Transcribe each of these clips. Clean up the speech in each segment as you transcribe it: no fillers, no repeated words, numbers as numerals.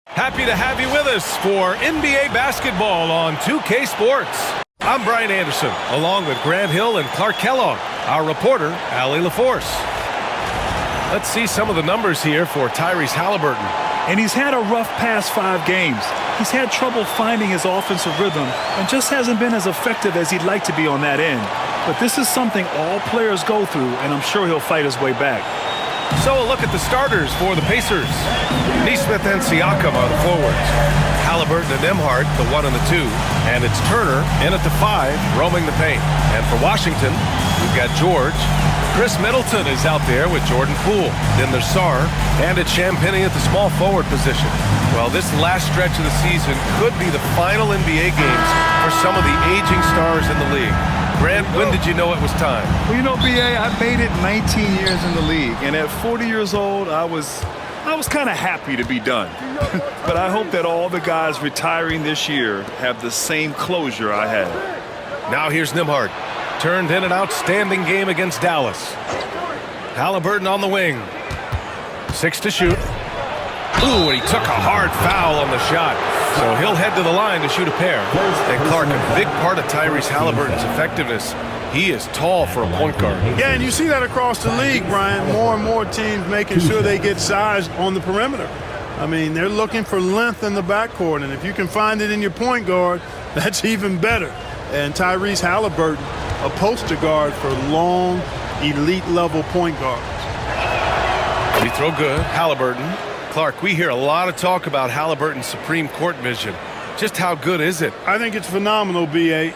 Happy to have you with us for NBA basketball on 2K Sports. I'm Brian Anderson, along with Grant Hill and Clark Kellogg, our reporter, Allie LaForce. Let's see some of the numbers here for Tyrese Halliburton. And he's had a rough past 5 games. He's had trouble finding his offensive rhythm and just hasn't been as effective as he'd like to be on that end. But this is something all players go through, and I'm sure he'll fight his way back. So a look at the starters for the Pacers. Nesmith and Siakam are the forwards. Halliburton and Nembhard, the 1 and the 2. And it's Turner in at the 5, roaming the paint. And for Washington, we've got George. Chris Middleton is out there with Jordan Poole. Then there's Sarr, and it's Champagnie at the small forward position. Well, this last stretch of the season could be the final NBA games for some of the aging stars in the league. Grant, when did you know it was time? Well, you know, B.A., I made it 19 years in the league, and at 40 years old, I was kind of happy to be done. But I hope that all the guys retiring this year have the same closure I had. Now here's Nembhard. Turned in an outstanding game against Dallas. Halliburton on the wing. 6 to shoot. Ooh, and he took a hard foul on the shot. So he'll head to the line to shoot a pair. And Clark, a big part of Tyrese Halliburton's effectiveness, he is tall for a point guard. Yeah, and you see that across the league, Brian. More and more teams making sure they get size on the perimeter. I mean, they're looking for length in the backcourt, and if you can find it in your point guard, that's even better. And Tyrese Halliburton, a poster guard for long, elite-level point guards. Free throw good. Halliburton. Clark, we hear a lot of talk about Halliburton's supreme court vision. Just how good is it? I think it's phenomenal, B.A.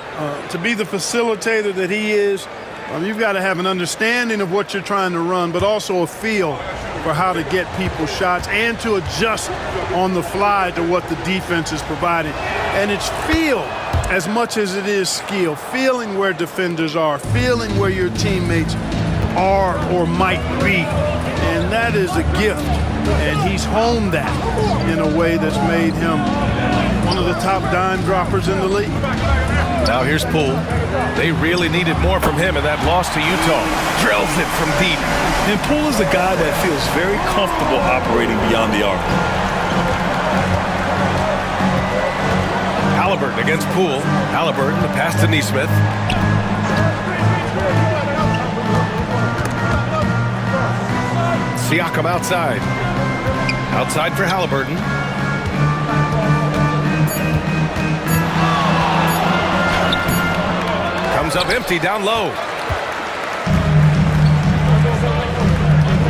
To be the facilitator that he is, you've got to have an understanding of what you're trying to run, but also a feel for how to get people shots and to adjust on the fly to what the defense is providing. And it's feel as much as it is skill, feeling where defenders are, feeling where your teammates are or might be. And that is a gift. And he's honed that in a way that's made him one of the top dime droppers in the league. Now here's Poole. They really needed more from him in that loss to Utah. Drills it from deep. And Poole is a guy that feels very comfortable operating beyond the arc. Halliburton against Poole. Halliburton, the pass to Nesmith. Siakam outside. Outside for Halliburton. Comes up empty down low.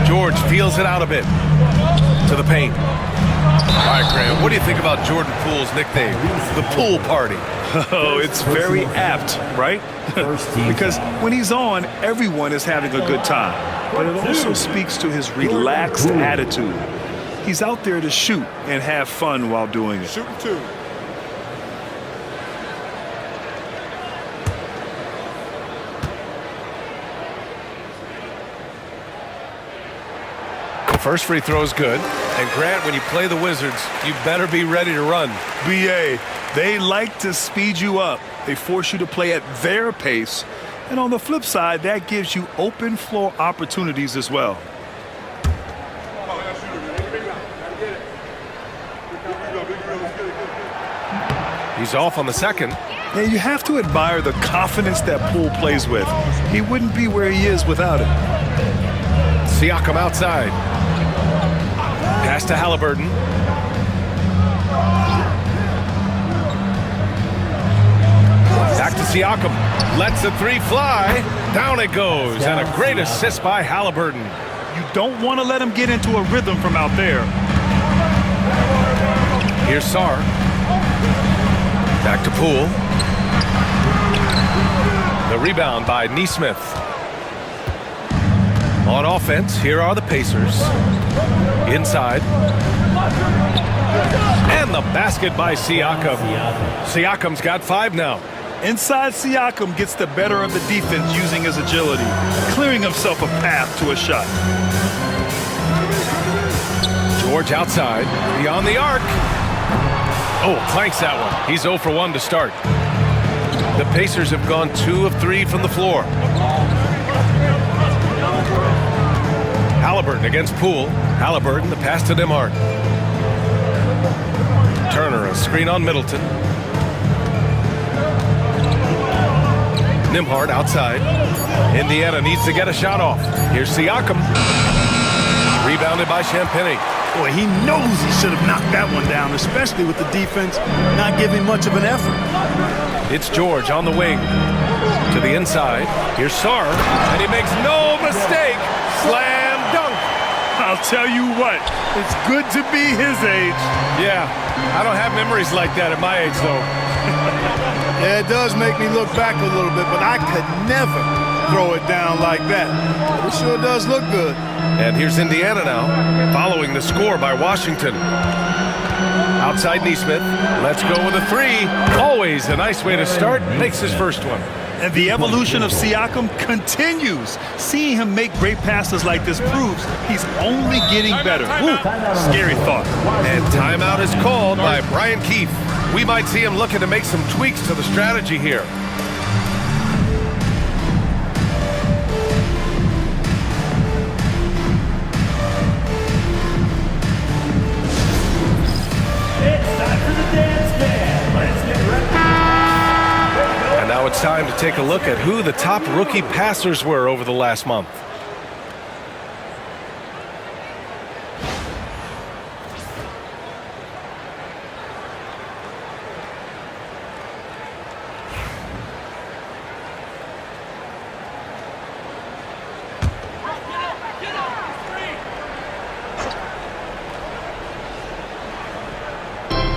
George feels it out a bit. To the paint. All right, Graham, what do you think about Jordan Poole's nickname, the Pool Party? Oh, it's very apt, right? Because when he's on, everyone is having a good time. But it also speaks to his relaxed attitude. He's out there to shoot and have fun while doing it. Shooting two. First free throw is good. And Grant, when you play the Wizards, you better be ready to run. B.A., they like to speed you up. They force you to play at their pace. And on the flip side, that gives you open floor opportunities as well. He's off on the second. Yeah, you have to admire the confidence that Poole plays with. He wouldn't be where he is without it. Siakam outside. Pass to Halliburton. Back to Siakam. Lets the 3 fly. Down it goes. And a great assist by Halliburton. You don't want to let him get into a rhythm from out there. Here's Sarr. Back to Poole. The rebound by Nesmith. On offense, here are the Pacers. Inside. And the basket by Siakam. Siakam's got 5 now. Inside, Siakam gets the better of the defense using his agility, clearing himself a path to a shot. George outside, beyond the arc. Oh, clanks that one. He's 0 for 1 to start. The Pacers have gone 2 of 3 from the floor. Halliburton against Poole. Halliburton, the pass to Nembhard. a screen on Middleton. Nembhard outside. Indiana needs to get a shot off. Here's Siakam. Rebounded by Champagnie. Boy, he knows he should have knocked that one down, especially with the defense not giving much of an effort. It's George on the wing. To the inside. Here's Sarr. And he makes no mistake. Slam dunk. I'll tell you what, it's good to be his age. Yeah, I don't have memories like that at my age, though. Yeah, it does make me look back a little bit, but I could never throw it down like that. But it sure does look good. And here's Indiana now, following the score by Washington. Outside Neesmith, let's go with a three. Always a nice way to start, makes his first one. And the evolution of Siakam continues. Seeing him make great passes like this proves he's only getting better. Ooh, scary thought. And timeout is called by Brian Keefe. We might see him looking to make some tweaks to the strategy here. And now it's time to take a look at who the top rookie passers were over the last month.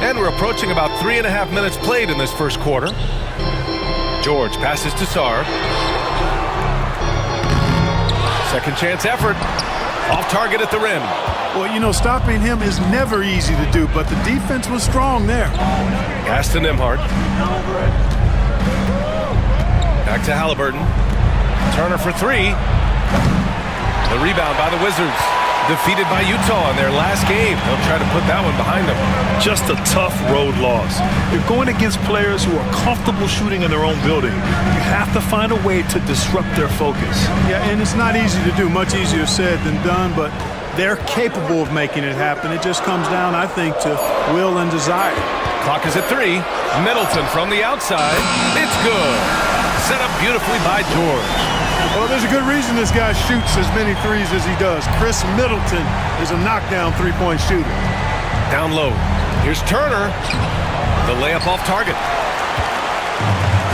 And we're approaching about 3.5 minutes played in this first quarter. George passes to Sarr. Second chance effort. Off target at the rim. Well, you know, stopping him is never easy to do, but the defense was strong there. Pass to Nembhard. Back to Halliburton. Turner for three. The rebound by the Wizards. Defeated by Utah in their last game. They'll try to put that one behind them. Just a tough road loss. You're going against players who are comfortable shooting in their own building. You have to find a way to disrupt their focus. Yeah, and it's not easy to do. Much easier said than done, but they're capable of making it happen. It just comes down, I think, to will and desire. Clock is at 3. Middleton from the outside. It's good. Set up beautifully by George. Well, there's a good reason this guy shoots as many threes as he does. Chris Middleton is a knockdown three-point shooter. Down low. Here's Turner. The layup off target.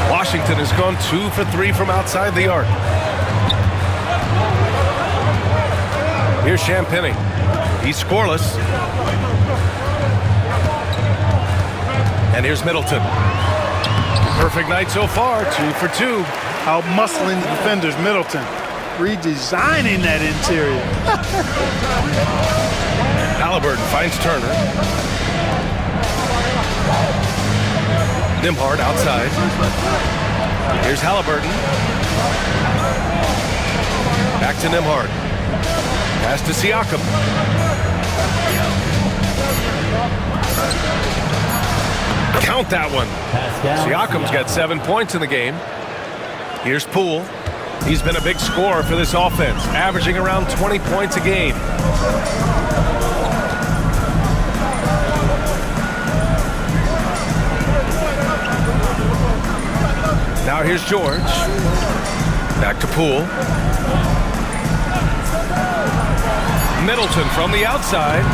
Washington has gone 2 for 3 from outside the arc. Here's Champagnie. He's scoreless. And here's Middleton. Perfect night so far, 2 for 2. Out-muscling the defenders, Middleton. Redesigning that interior. Halliburton finds Turner. Nembhard outside. Here's Halliburton. Back to Nembhard. Pass to Siakam. Count that one. Siakam's got 7 points in the game. Here's Poole. He's been a big scorer for this offense, averaging around 20 points a game. Now here's George. Back to Poole. Middleton from the outside.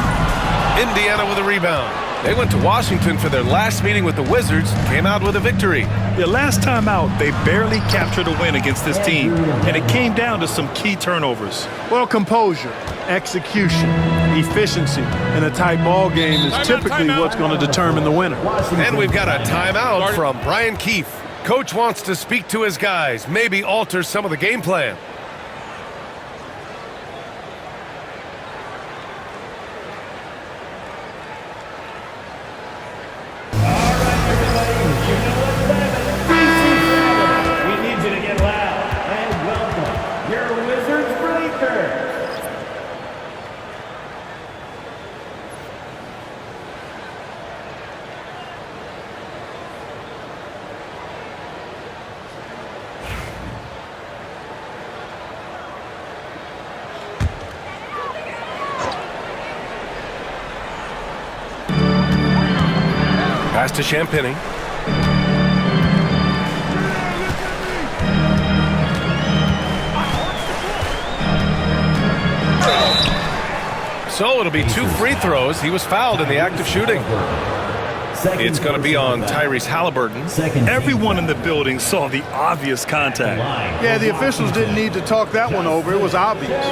Indiana with a rebound. They went to Washington for their last meeting with the Wizards, came out with a victory. The last time out, they barely captured a win against this team, and it came down to some key turnovers. Well, composure, execution, efficiency in a tight ball game is typically what's going to determine the winner. And we've got a timeout from Brian Keefe. Coach wants to speak to his guys, maybe alter some of the game plan. Pass to Champagny. So it'll be 2 free throws. He was fouled in the act of shooting. It's going to be on Tyrese Halliburton. Everyone in the building saw the obvious contact. Yeah, the officials didn't need to talk that one over. It was obvious.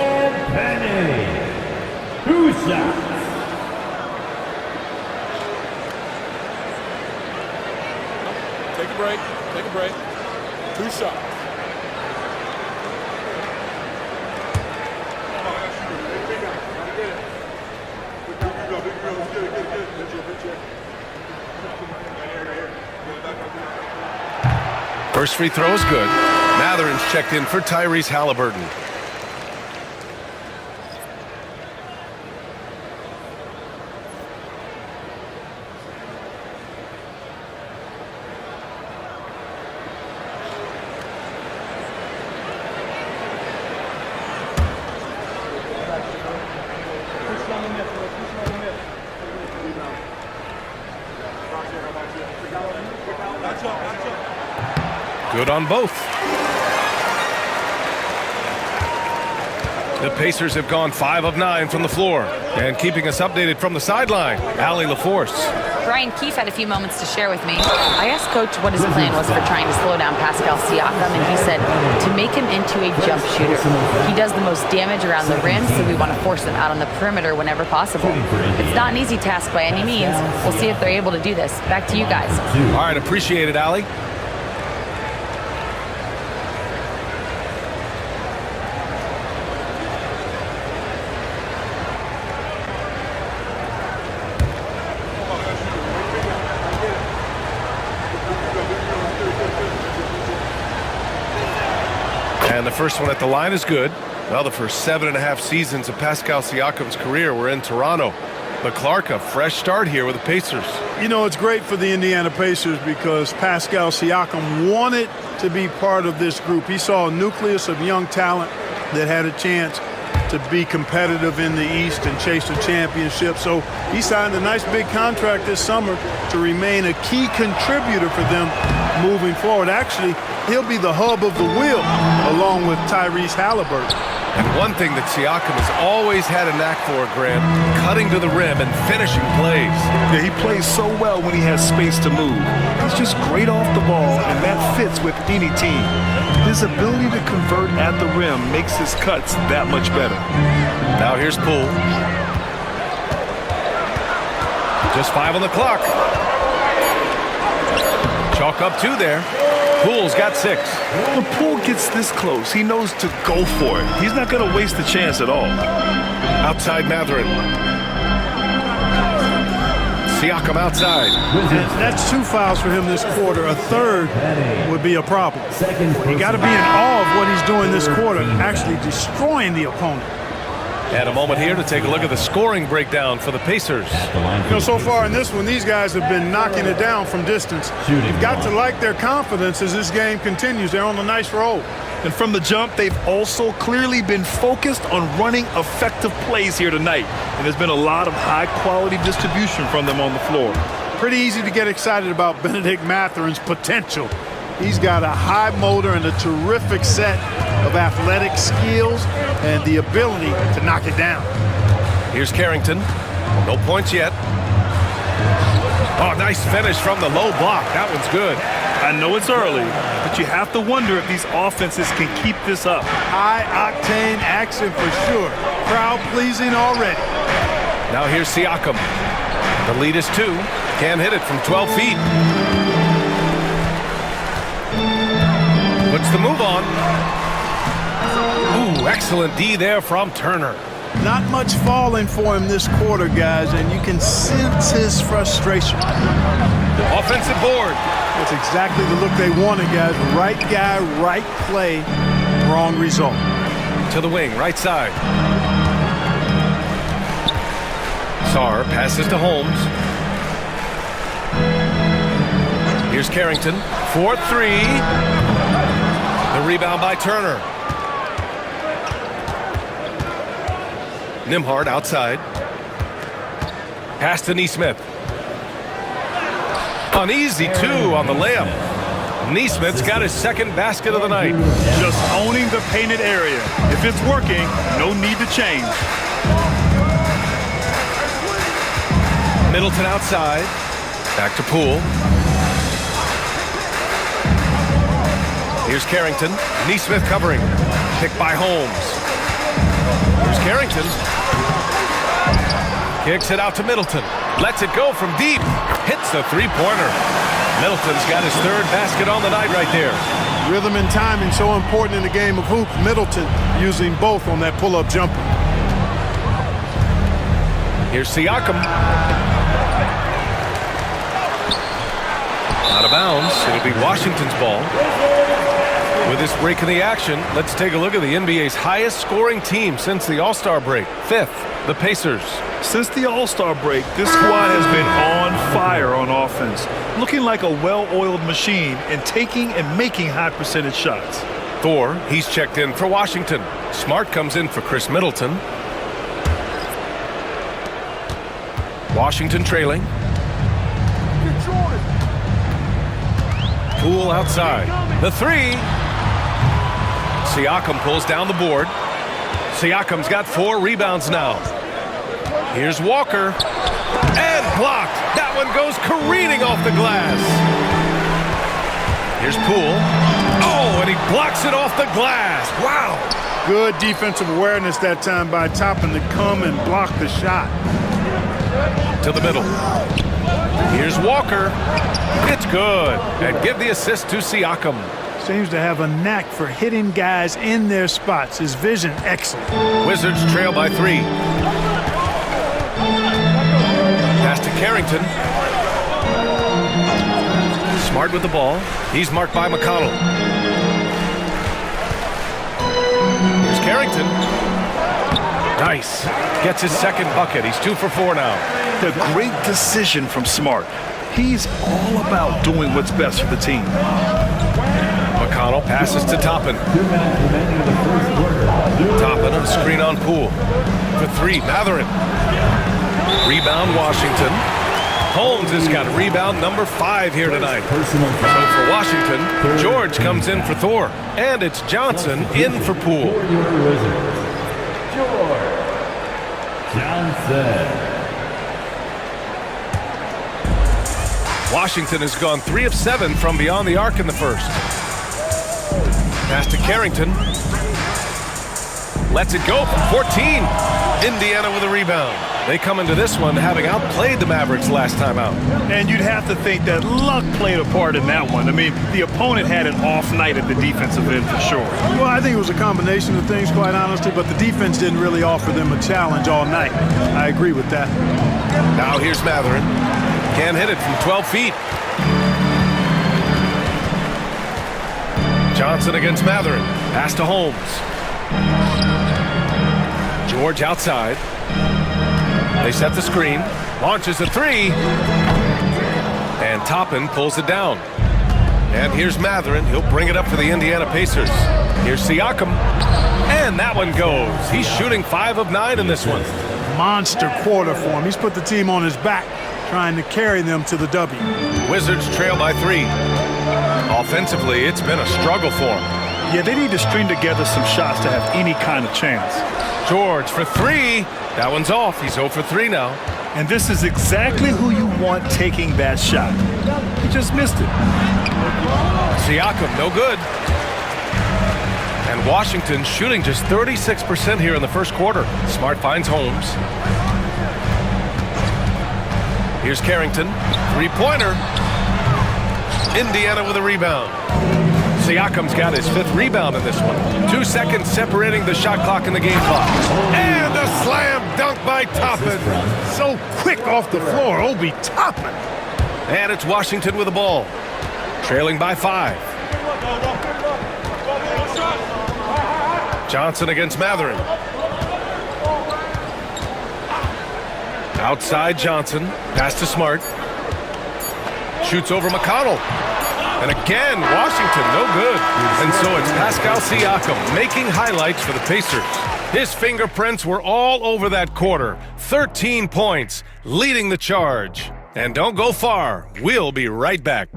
Take a break. Take a break. 2 shots. First free throw is good. Mathurin's checked in for Tyrese Halliburton. Good on both. The Pacers have gone 5 of 9 from the floor. And keeping us updated from the sideline, Allie LaForce. Brian Keefe had a few moments to share with me. I asked Coach what his plan was for trying to slow down Pascal Siakam, and he said to make him into a jump shooter. He does the most damage around the rim, so we want to force him out on the perimeter whenever possible. It's not an easy task by any means. We'll see if they're able to do this. Back to you guys. All right, appreciate it, Allie. And the first one at the line is good. Well, the first 7.5 seasons of Pascal Siakam's career were in Toronto. But Clark, a fresh start here with the Pacers. You know, it's great for the Indiana Pacers because Pascal Siakam wanted to be part of this group. He saw a nucleus of young talent that had a chance to be competitive in the East and chase a championship. So he signed a nice big contract this summer to remain a key contributor for them moving forward. Actually, he'll be the hub of the wheel along with Tyrese Halliburton. And one thing that Siakam has always had a knack for, Grant, cutting to the rim and finishing plays. Yeah, he plays so well when he has space to move. He's just great off the ball, and that fits with any team. His ability to convert at the rim makes his cuts that much better. Now here's Poole. Just 5 on the clock. Chalk up 2 there. Poole's got 6. When Poole gets this close, he knows to go for it. He's not going to waste the chance at all. Outside Mathurin. Siakam outside. That's 2 fouls for him this quarter. A third would be a problem. You got to be in awe of what he's doing this quarter, actually destroying the opponent. And a moment here to take a look at the scoring breakdown for the Pacers. You know, so far in this one, these guys have been knocking it down from distance. You've got to like their confidence as this game continues. They're on a nice roll. And from the jump, they've also clearly been focused on running effective plays here tonight. And there's been a lot of high-quality distribution from them on the floor. Pretty easy to get excited about Benedict Mathurin's potential. He's got a high motor and a terrific set of athletic skills and the ability to knock it down. Here's Carrington. No points yet. Oh, nice finish from the low block. That one's good. I know it's early, but you have to wonder if these offenses can keep this up. High-octane action for sure. Crowd-pleasing already. Now here's Siakam. The lead is 2. Can't hit it from 12 feet. Puts the move on. Ooh, excellent D there from Turner. Not much falling for him this quarter, guys, and you can sense his frustration. Offensive board. That's exactly the look they wanted, guys. Right guy, right play, wrong result. To the wing, right side. Sarr passes to Holmes. Here's Carrington. 4-3. The rebound by Turner. Nembhard outside. Pass to Nesmith. An easy 2 on the layup. Neesmith's got his second basket of the night. Just owning the painted area. If it's working, no need to change. Middleton outside. Back to Poole. Here's Carrington. Neesmith covering. Picked by Holmes. Here's Carrington. Kicks it out to Middleton. Lets it go from deep. Hits the three-pointer. Middleton's got his third basket on the night right there. Rhythm and timing so important in the game of hoops. Middleton using both on that pull-up jumper. Here's Siakam. Out of bounds. It'll be Washington's ball. With this break in the action, let's take a look at the NBA's highest scoring team since the All-Star break. 5th, the Pacers. Since the All-Star break, this squad has been on fire on offense, looking like a well-oiled machine and taking and making high-percentage shots. Thor, he's checked in for Washington. Smart comes in for Chris Middleton. Washington trailing. Poole outside. The 3. Siakam pulls down the board. Siakam's got 4 rebounds now. Here's Walker. And blocked. That one goes careening off the glass. Here's Poole. Oh, and he blocks it off the glass. Wow. Good defensive awareness that time by Toppin to come and block the shot. To the middle. Here's Walker. It's good. And give the assist to Siakam. Seems to have a knack for hitting guys in their spots. His vision excellent. Wizards trail by 3. Pass to Carrington. Smart with the ball. He's marked by McConnell. Here's Carrington. Nice. Gets his second bucket. He's 2 for 4 now. The great decision from Smart. He's all about doing what's best for the team. McConnell passes to Toppin. Toppin on screen on Poole. For 3, Matherin. Rebound, Washington. Holmes has got rebound number 5 here tonight. So for Washington, George comes in for Thor. And it's Johnson in for Poole. Washington has gone 3 of 7 from beyond the arc in the first. Pass to Carrington. Lets it go from 14. Indiana with a rebound. They come into this one having outplayed the Mavericks last time out. And you'd have to think that luck played a part in that one. I mean, the opponent had an off night at the defensive end for sure. Well, I think it was a combination of things, quite honestly, but the defense didn't really offer them a challenge all night. I agree with that. Now here's Matherin. Can't hit it from 12 feet. Johnson against Matherin. Pass to Holmes. George outside. They set the screen. Launches a 3. And Toppin pulls it down. And here's Matherin. He'll bring it up for the Indiana Pacers. Here's Siakam. And that one goes. He's shooting 5 of 9 in this one. Monster quarter for him. He's put the team on his back, trying to carry them to the W. Wizards trail by 3. Offensively, it's been a struggle for them. Yeah, they need to string together some shots to have any kind of chance. George for 3. That one's off. He's 0 for 3 now. And this is exactly who you want taking that shot. He just missed it. Siakam, no good. And Washington shooting just 36% here in the first quarter. Smart finds Holmes. Here's Carrington. 3-pointer. Indiana with a rebound. Siakam's got his 5th rebound in this one. 2 seconds separating the shot clock and the game clock. And a slam dunk by Toppin. So quick off the floor, Obi Toppin. And it's Washington with the ball. Trailing by 5. Johnson against Matherin. Outside Johnson. Pass to Smart. Shoots over McConnell. And again, Washington, no good. And so it's Pascal Siakam making highlights for the Pacers. His fingerprints were all over that quarter. 13 points, leading the charge. And don't go far. We'll be right back.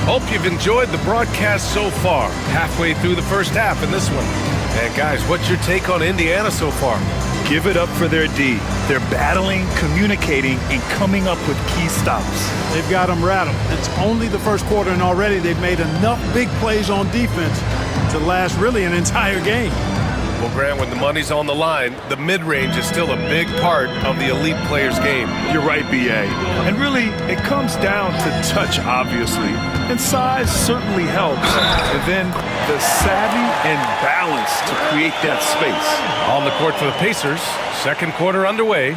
Hope you've enjoyed the broadcast so far. Halfway through the first half in this one. And guys, what's your take on Indiana so far? Give it up for their D. They're battling, communicating, and coming up with key stops. They've got them rattled. It's only the first quarter, and already they've made enough big plays on defense to last really an entire game. Well, Grant, when the money's on the line, the mid-range is still a big part of the elite player's game. You're right, B.A. And really, it comes down to touch, obviously. And size certainly helps. And then the savvy and balance to create that space. On the court for the Pacers, second quarter underway.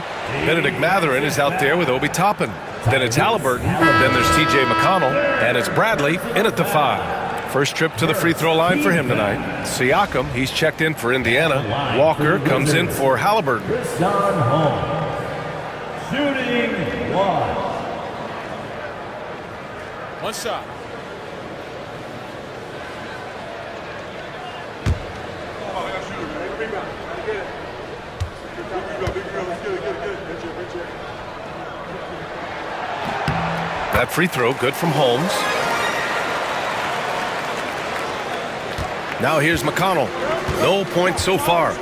Benedict Mathurin is out there with Obi Toppin. Then it's Halliburton. Then there's T.J. McConnell. And it's Bradley in at the 5. First trip to the free throw line for him tonight. Siakam, he's checked in for Indiana. Walker comes in for Halliburton. Shooting one. One shot. That free throw, good from Holmes. Now here's McConnell. No points so far.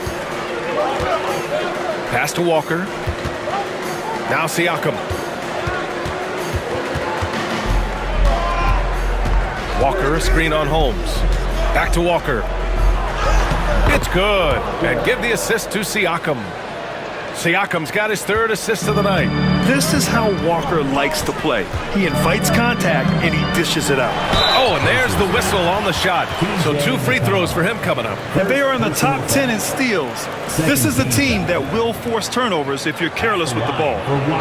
Pass to Walker. Now Siakam. Walker, a screen on Holmes. Back to Walker. It's good. And give the assist to Siakam. Siakam's got his third assist of the night. This is how Walker likes to play. He invites contact and he dishes it out. Oh, and there's the whistle on the shot. So 2 free throws for him coming up. And they are in the top 10 in steals. This is a team that will force turnovers if you're careless with the ball.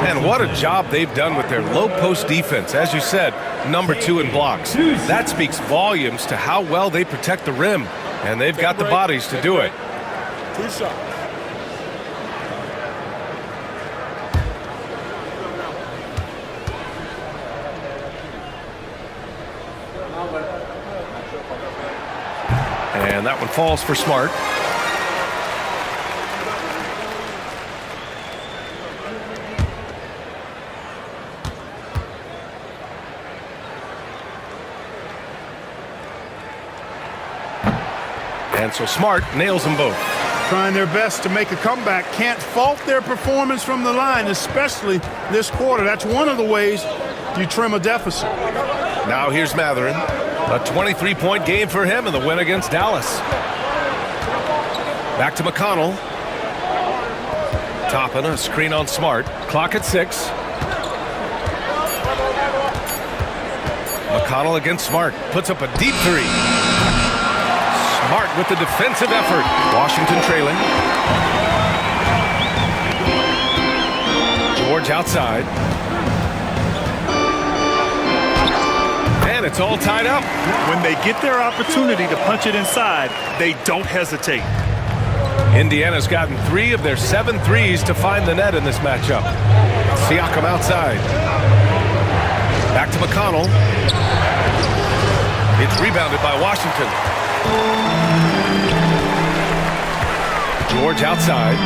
And what a job they've done with their low post defense. As you said, number 2 in blocks. That speaks volumes to how well they protect the rim. And they've got the bodies to do it. 2 shots. And that one falls for Smart. And so Smart nails them both. Trying their best to make a comeback. Can't fault their performance from the line, especially this quarter. That's one of the ways you trim a deficit. Now here's Mathurin. A 23-point game for him in the win against Dallas. Back to McConnell. Toppin, a screen on Smart. Clock at 6. McConnell against Smart. Puts up a deep 3. Smart with the defensive effort. Washington trailing. George outside. And it's all tied up. When they get their opportunity to punch it inside, they don't hesitate. Indiana's gotten 3 of their 7 threes to find the net in this matchup. Siakam outside. Back to McConnell. It's rebounded by Washington. George outside.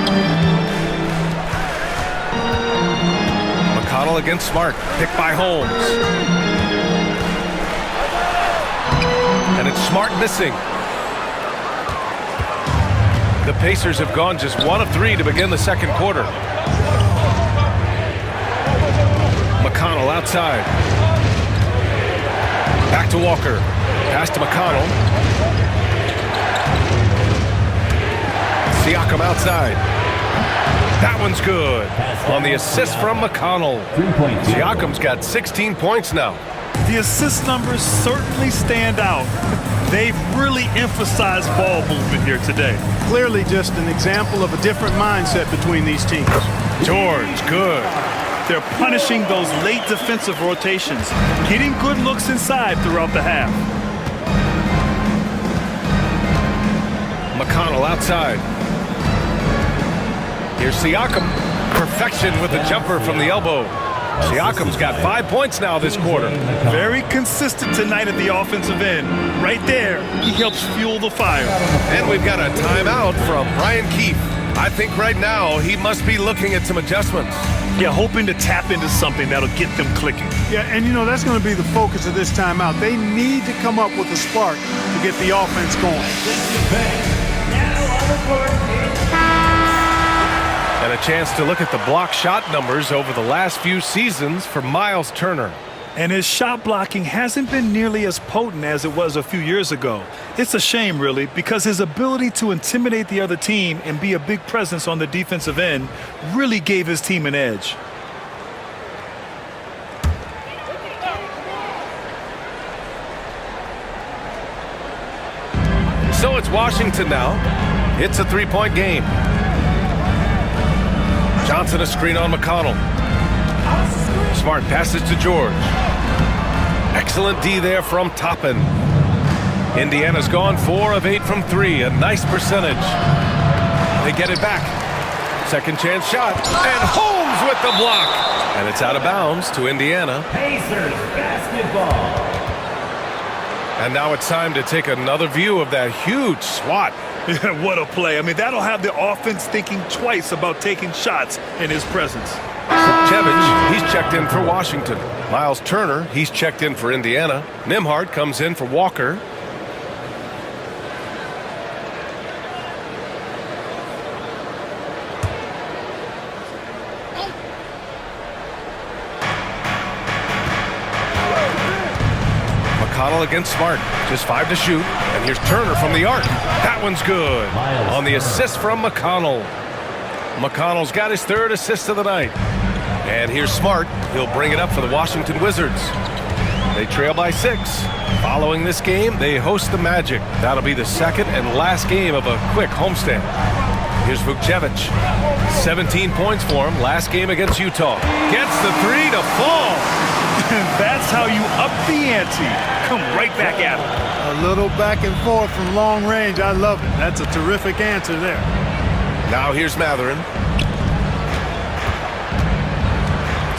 McConnell against Smart. Picked by Holmes. And it's Smart missing. The Pacers have gone just 1 of 3 to begin the second quarter. McConnell outside. Back to Walker. Pass to McConnell. Siakam outside. That one's good. On the assist from McConnell. Siakam's got 16 points now. The assist numbers certainly stand out. They've really emphasized ball movement here today. Clearly just an example of a different mindset between these teams. George, good. They're punishing those late defensive rotations, getting good looks inside throughout the half. McConnell outside. Here's Siakam. Perfection with the jumper from the elbow. Siakam's got 5 points now this quarter. Very consistent tonight at the offensive end. Right there, he helps fuel the fire. And we've got a timeout from Brian Keefe. I think right now he must be looking at some adjustments. Yeah, hoping to tap into something that'll get them clicking. Yeah, and you know, that's going to be the focus of this timeout. They need to come up with a spark to get the offense going. And a chance to look at the block shot numbers over the last few seasons for Miles Turner. And his shot blocking hasn't been nearly as potent as it was a few years ago. It's a shame, really, because his ability to intimidate the other team and be a big presence on the defensive end really gave his team an edge. So it's Washington now. It's a three-point game. Johnson a screen on McConnell. Smart passes to George. Excellent D there from Toppin. Indiana's gone 4 of 8 from 3. A nice percentage. They get it back. Second chance shot. And Holmes with the block. And it's out of bounds to Indiana. Pacers basketball. And now it's time to take another view of that huge swat. What a play. I mean, that'll have the offense thinking twice about taking shots in his presence. Chevich, he's checked in for Washington. Miles Turner, he's checked in for Indiana. Nembhard comes in for Walker. McConnell against Smart. Just 5 to shoot. And here's Turner from the arc. That one's good. On the assist from McConnell. McConnell's got his 3rd assist of the night. And here's Smart. He'll bring it up for the Washington Wizards. They trail by 6. Following this game, they host the Magic. That'll be the second and last game of a quick homestand. Here's Vukcevic. 17 points for him last game against Utah. Gets the 3 to fall. That's how you up the ante. Come right back at him. A little back and forth from long range. I love it. That's a terrific answer there. Now here's Matherin.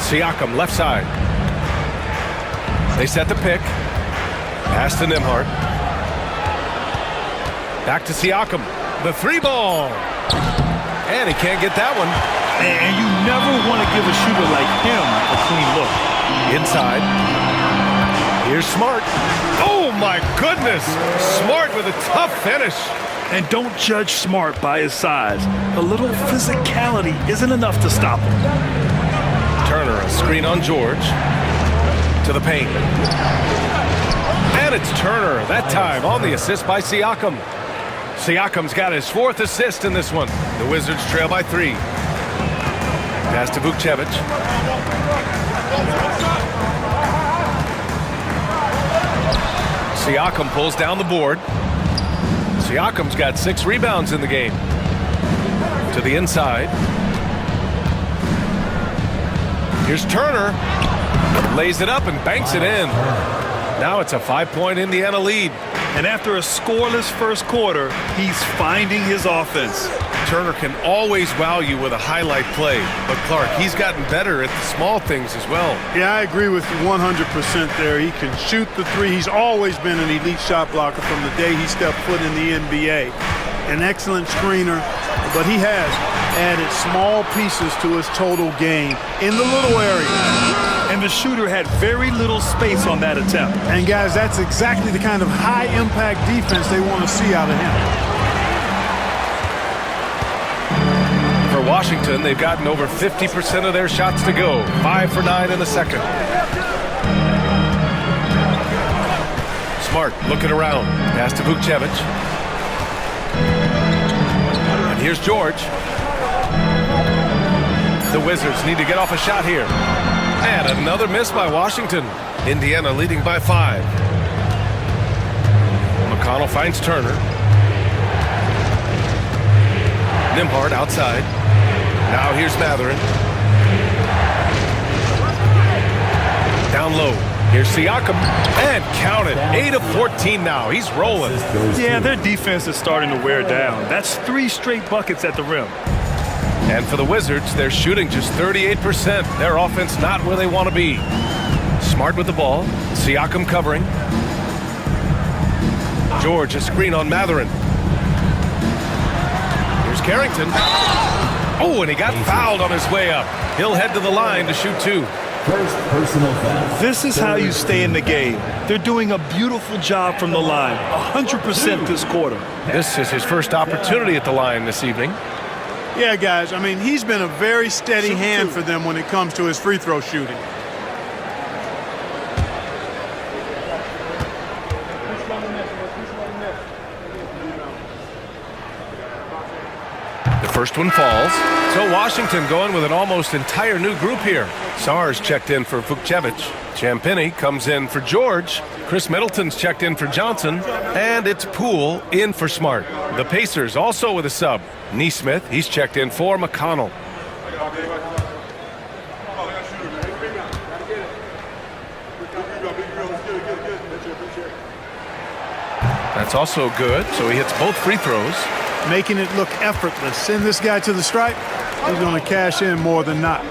Siakam left side. They set the pick. Pass to Nembhard. Back to Siakam. The 3-ball. And he can't get that one. And you never want to give a shooter like him a clean look. Inside. Here's Smart. Oh, my goodness. Smart with a tough finish. And don't judge Smart by his size. A little physicality isn't enough to stop him. Turner, a screen on George. To the paint. And it's Turner, that time on the assist by Siakam. Siakam's got his 4th assist in this one. The Wizards trail by 3. Pass to Vukcevic. Siakam pulls down the board. Siakam's got 6 rebounds in the game. To the inside. Here's Turner. Lays it up and banks it in. Now it's a 5-point Indiana lead. And after a scoreless first quarter, he's finding his offense. Turner can always wow you with a highlight play. But Clark, he's gotten better at the small things as well. Yeah, I agree with you 100% there. He can shoot the 3. He's always been an elite shot blocker from the day he stepped foot in the NBA. An excellent screener, but he has added small pieces to his total game in the little area. And the shooter had very little space on that attempt. And guys, that's exactly the kind of high-impact defense they want to see out of him. For Washington, they've gotten over 50% of their shots to go. 5 for 9 in the second. Smart looking around. Pass to Vukcevic. And here's George. The Wizards need to get off a shot here. And another miss by Washington. Indiana leading by 5. McConnell finds Turner. Nembhard outside. Now here's Matherin. Down low. Here's Siakam, and count it. 8 of 14 now. He's rolling. Yeah, their defense is starting to wear down. That's 3 straight buckets at the rim. And for the Wizards, they're shooting just 38%. Their offense not where they want to be. Smart with the ball. Siakam covering. George, a screen on Mathurin. Here's Carrington. Oh, and he got fouled on his way up. He'll head to the line to shoot 2. First personal foul. This is how you stay in the game. They're doing a beautiful job from the line. 100% this quarter. This is his first opportunity at the line this evening. Yeah, guys, I mean, he's been a very steady hand for them when it comes to his free throw shooting. The first one falls. So Washington going with an almost entire new group here. Sars checked in for Vukcevic. Champagny comes in for George. Chris Middleton's checked in for Johnson. And it's Poole in for Smart. The Pacers also with a sub. Neesmith, he's checked in for McConnell. That's also good, so he hits both free throws. Making it look effortless. Send this guy to the stripe. He's going to cash in more than not.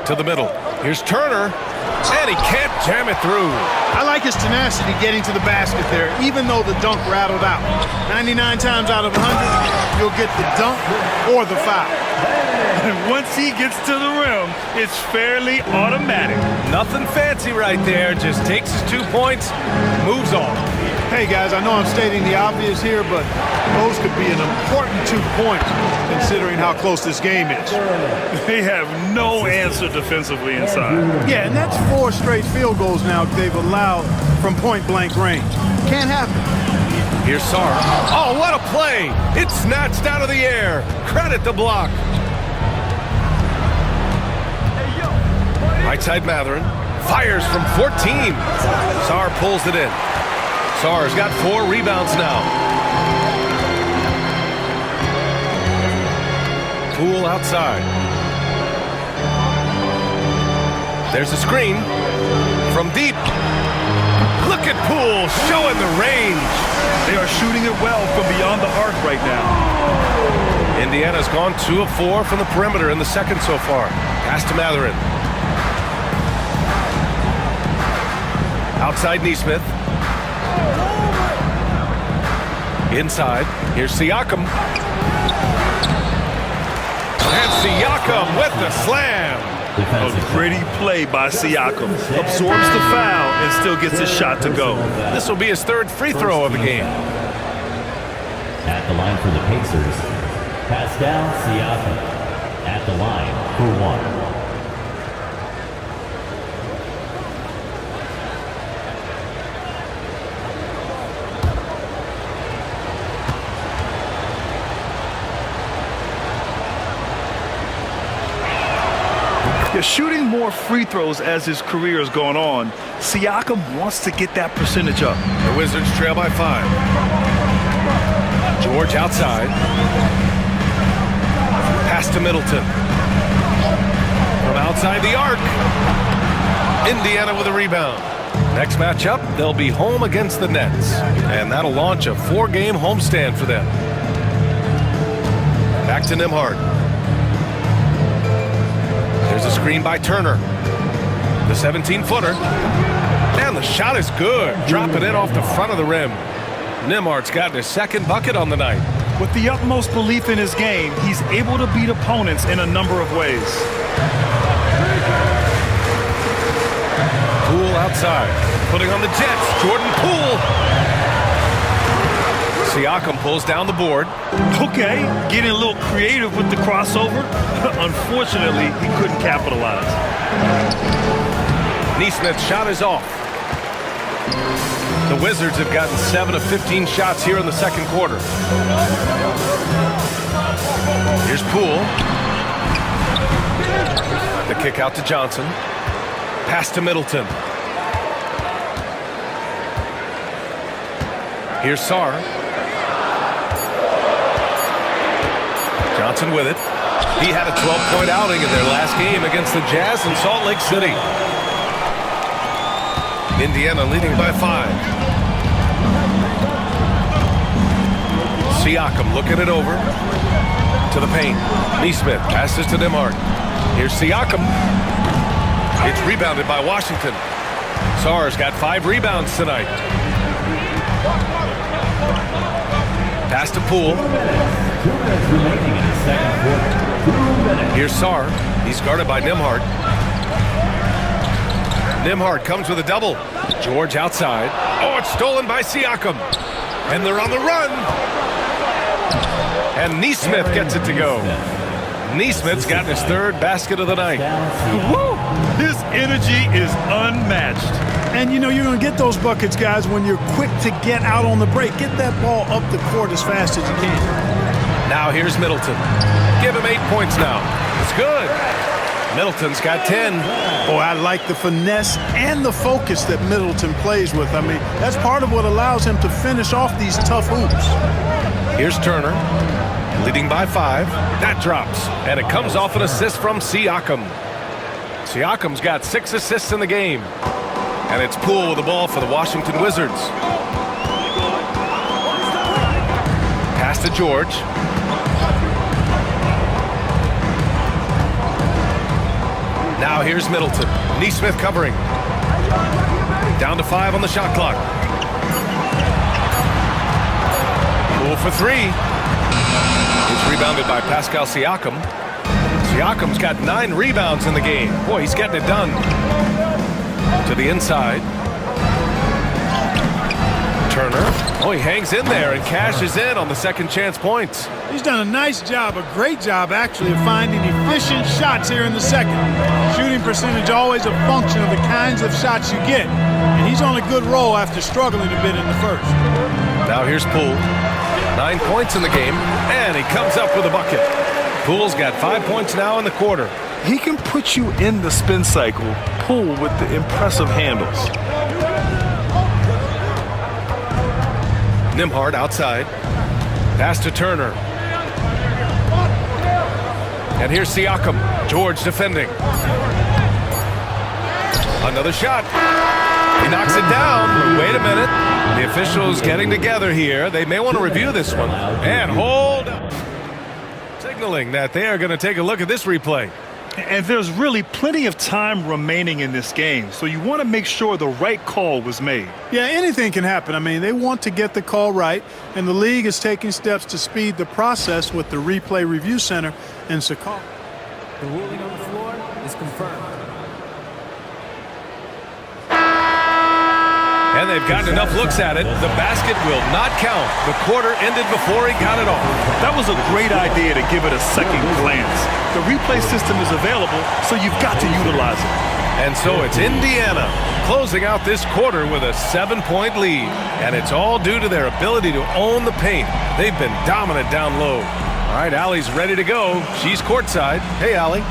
To the middle. Here's Turner. And he can't jam it through. I like his tenacity getting to the basket there, even though the dunk rattled out. 99 times out of 100, you'll get the dunk or the foul. And once he gets to the rim, it's fairly automatic. Nothing fancy right there. Just takes his 2 points, moves on. Hey, guys, I know I'm stating the obvious here, but those could be an important 2 points considering how close this game is. They have no answer defensively inside. Yeah, and that's 4 straight field goals now they've allowed from point-blank range. Can't happen. Here's Sar. Oh, what a play! It's snatched out of the air. Credit the block. Right side Mathurin. Fires from 14. Sar pulls it in. Sar's got 4 rebounds now. Poole outside. There's a screen from deep. Look at Poole showing the range. They are shooting it well from beyond the arc right now. Indiana's gone 2 of 4 from the perimeter in the second so far. Pass to Mathurin. Outside Neesmith. Inside. Here's Siakam. And Siakam with the slam. A gritty play by Siakam. Absorbs the foul and still gets his shot to go. This will be his 3rd free throw of the game. At the line for the Pacers, Pascal Siakam. At the line for 1. They're shooting more free throws as his career is going on. Siakam wants to get that percentage up. The Wizards trail by 5. George outside. Pass to Middleton. From outside the arc. Indiana with a rebound. Next matchup, they'll be home against the Nets. And that'll launch a 4-game homestand for them. Back to Nembhard. There's a screen by Turner. The 17-footer. And the shot is good. Dropping it off the front of the rim. Nembhard's gotten his 2nd bucket on the night. With the utmost belief in his game, he's able to beat opponents in a number of ways. Poole outside. Putting on the Jets. Jordan Poole. Siakam pulls down the board. Okay, getting a little creative with the crossover. Unfortunately, he couldn't capitalize. Neesmith's shot is off. The Wizards have gotten 7 of 15 shots here in the second quarter. Here's Poole. The kick out to Johnson. Pass to Middleton. Here's Sar. Johnson with it. He had a 12-point outing in their last game against the Jazz in Salt Lake City. Indiana leading by 5. Siakam looking it over to the paint. Neesmith passes to Nembhard. Here's Siakam. It's rebounded by Washington. Sarr's got 5 rebounds tonight. Pass to Poole. 2 minutes remaining in the second quarter. 2 minutes. Here's Sarr. He's guarded by Nembhard. Nembhard comes with a double. George outside. Oh, it's stolen by Siakam. And they're on the run. And Neesmith gets it to go. Neesmith's gotten his 3rd basket of the night. Woo! His energy is unmatched. And, you know, you're going to get those buckets, guys, when you're quick to get out on the break. Get that ball up the court as fast as you can. Now here's Middleton. Give him 8 points now. It's good. Middleton's got 10. Oh, I like the finesse and the focus that Middleton plays with. I mean, that's part of what allows him to finish off these tough hoops. Here's Turner, leading by 5. That drops, and it comes off an assist from Siakam. Siakam's got 6 assists in the game. And it's Poole with the ball for the Washington Wizards. Pass to George. Now here's Middleton. Neesmith covering. Down to 5 on the shot clock. Poole for 3. It's rebounded by Pascal Siakam. Siakam's got 9 rebounds in the game. Boy, he's getting it done. To the inside. Turner. Oh, he hangs in there and cashes in on the second chance points. He's done a nice job, a great job actually, of finding efficient shots here in the second. Shooting percentage always a function of the kinds of shots you get. And he's on a good roll after struggling a bit in the first. Now here's Poole. 9 points in the game, and he comes up with a bucket. Poole's got 5 points now in the quarter. He can put you in the spin cycle. Poole with the impressive handles. Nembhard outside. Pass to Turner. And here's Siakam. George defending. Another shot. He knocks it down. Wait a minute. The officials getting together here. They may want to review this one. And hold up. Signaling that they are going to take a look at this replay. And there's really plenty of time remaining in this game, so you want to make sure the right call was made. Yeah, anything can happen. I mean, they want to get the call right, and the league is taking steps to speed the process with the Replay Review Center in Chicago. The ruling on the floor is confirmed. And they've gotten enough looks at it. The basket will not count. The quarter ended before he got it off. That was a great idea to give it a second glance. The replay system is available, so you've got to utilize it. And so it's Indiana closing out this quarter with a 7-point lead. And it's all due to their ability to own the paint. They've been dominant down low. All right, Allie's ready to go. She's courtside. Hey, Allie.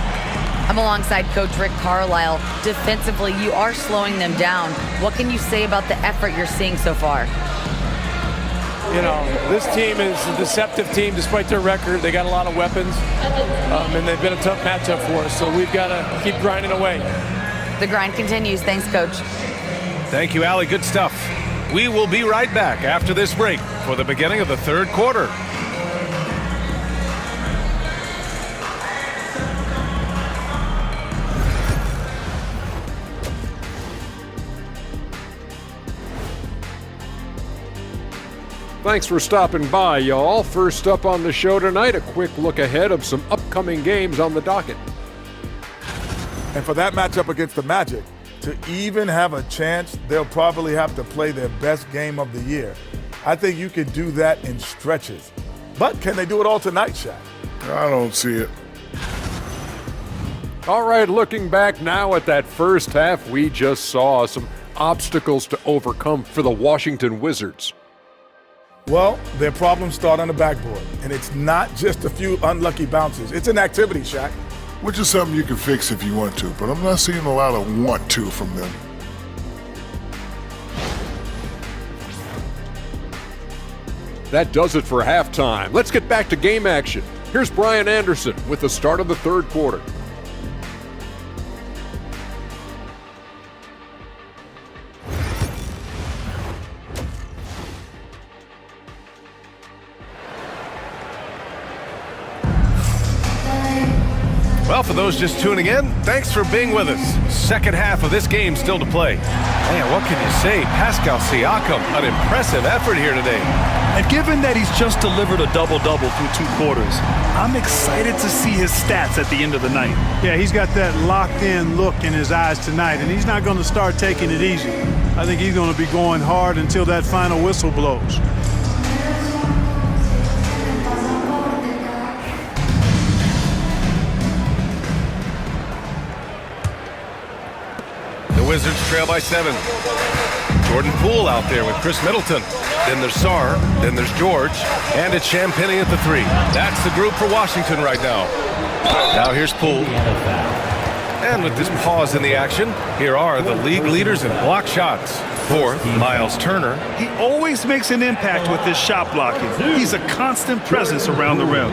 I'm alongside Coach Rick Carlisle. Defensively, you are slowing them down. What can you say about the effort you're seeing so far? You know, this team is a deceptive team despite their record. They got a lot of weapons, and they've been a tough matchup for us, so we've got to keep grinding away. The grind continues. Thanks, Coach. Thank you, Allie. Good stuff. We will be right back after this break for the beginning of the third quarter. Thanks for stopping by, y'all. First up on the show tonight, a quick look ahead of some upcoming games on the docket. And for that matchup against the Magic, to even have a chance, they'll probably have to play their best game of the year. I think you could do that in stretches. But can they do it all tonight, Shaq? I don't see it. All right, looking back now at that first half, we just saw some obstacles to overcome for the Washington Wizards. Well, their problems start on the backboard, and it's not just a few unlucky bounces. It's an activity, Shaq. Which is something you can fix if you want to, but I'm not seeing a lot of want to from them. That does it for halftime. Let's get back to game action. Here's Brian Anderson with the start of the third quarter. Well, for those just tuning in, thanks for being with us. Second half of this game still to play. Man, what can you say? Pascal Siakam, an impressive effort here today. And given that he's just delivered a double-double through 2 quarters, I'm excited to see his stats at the end of the night. Yeah, he's got that locked-in look in his eyes tonight, and he's not going to start taking it easy. I think he's going to be going hard until that final whistle blows. The Wizards trail by 7. Jordan Poole out there with Chris Middleton. Then there's Sarr, then there's George, and it's Champagnie at the 3. That's the group for Washington right now. Now here's Poole. And with this pause in the action, here are the league leaders in block shots. 4th, Miles Turner. He always makes an impact with his shot blocking. He's a constant presence around the rim.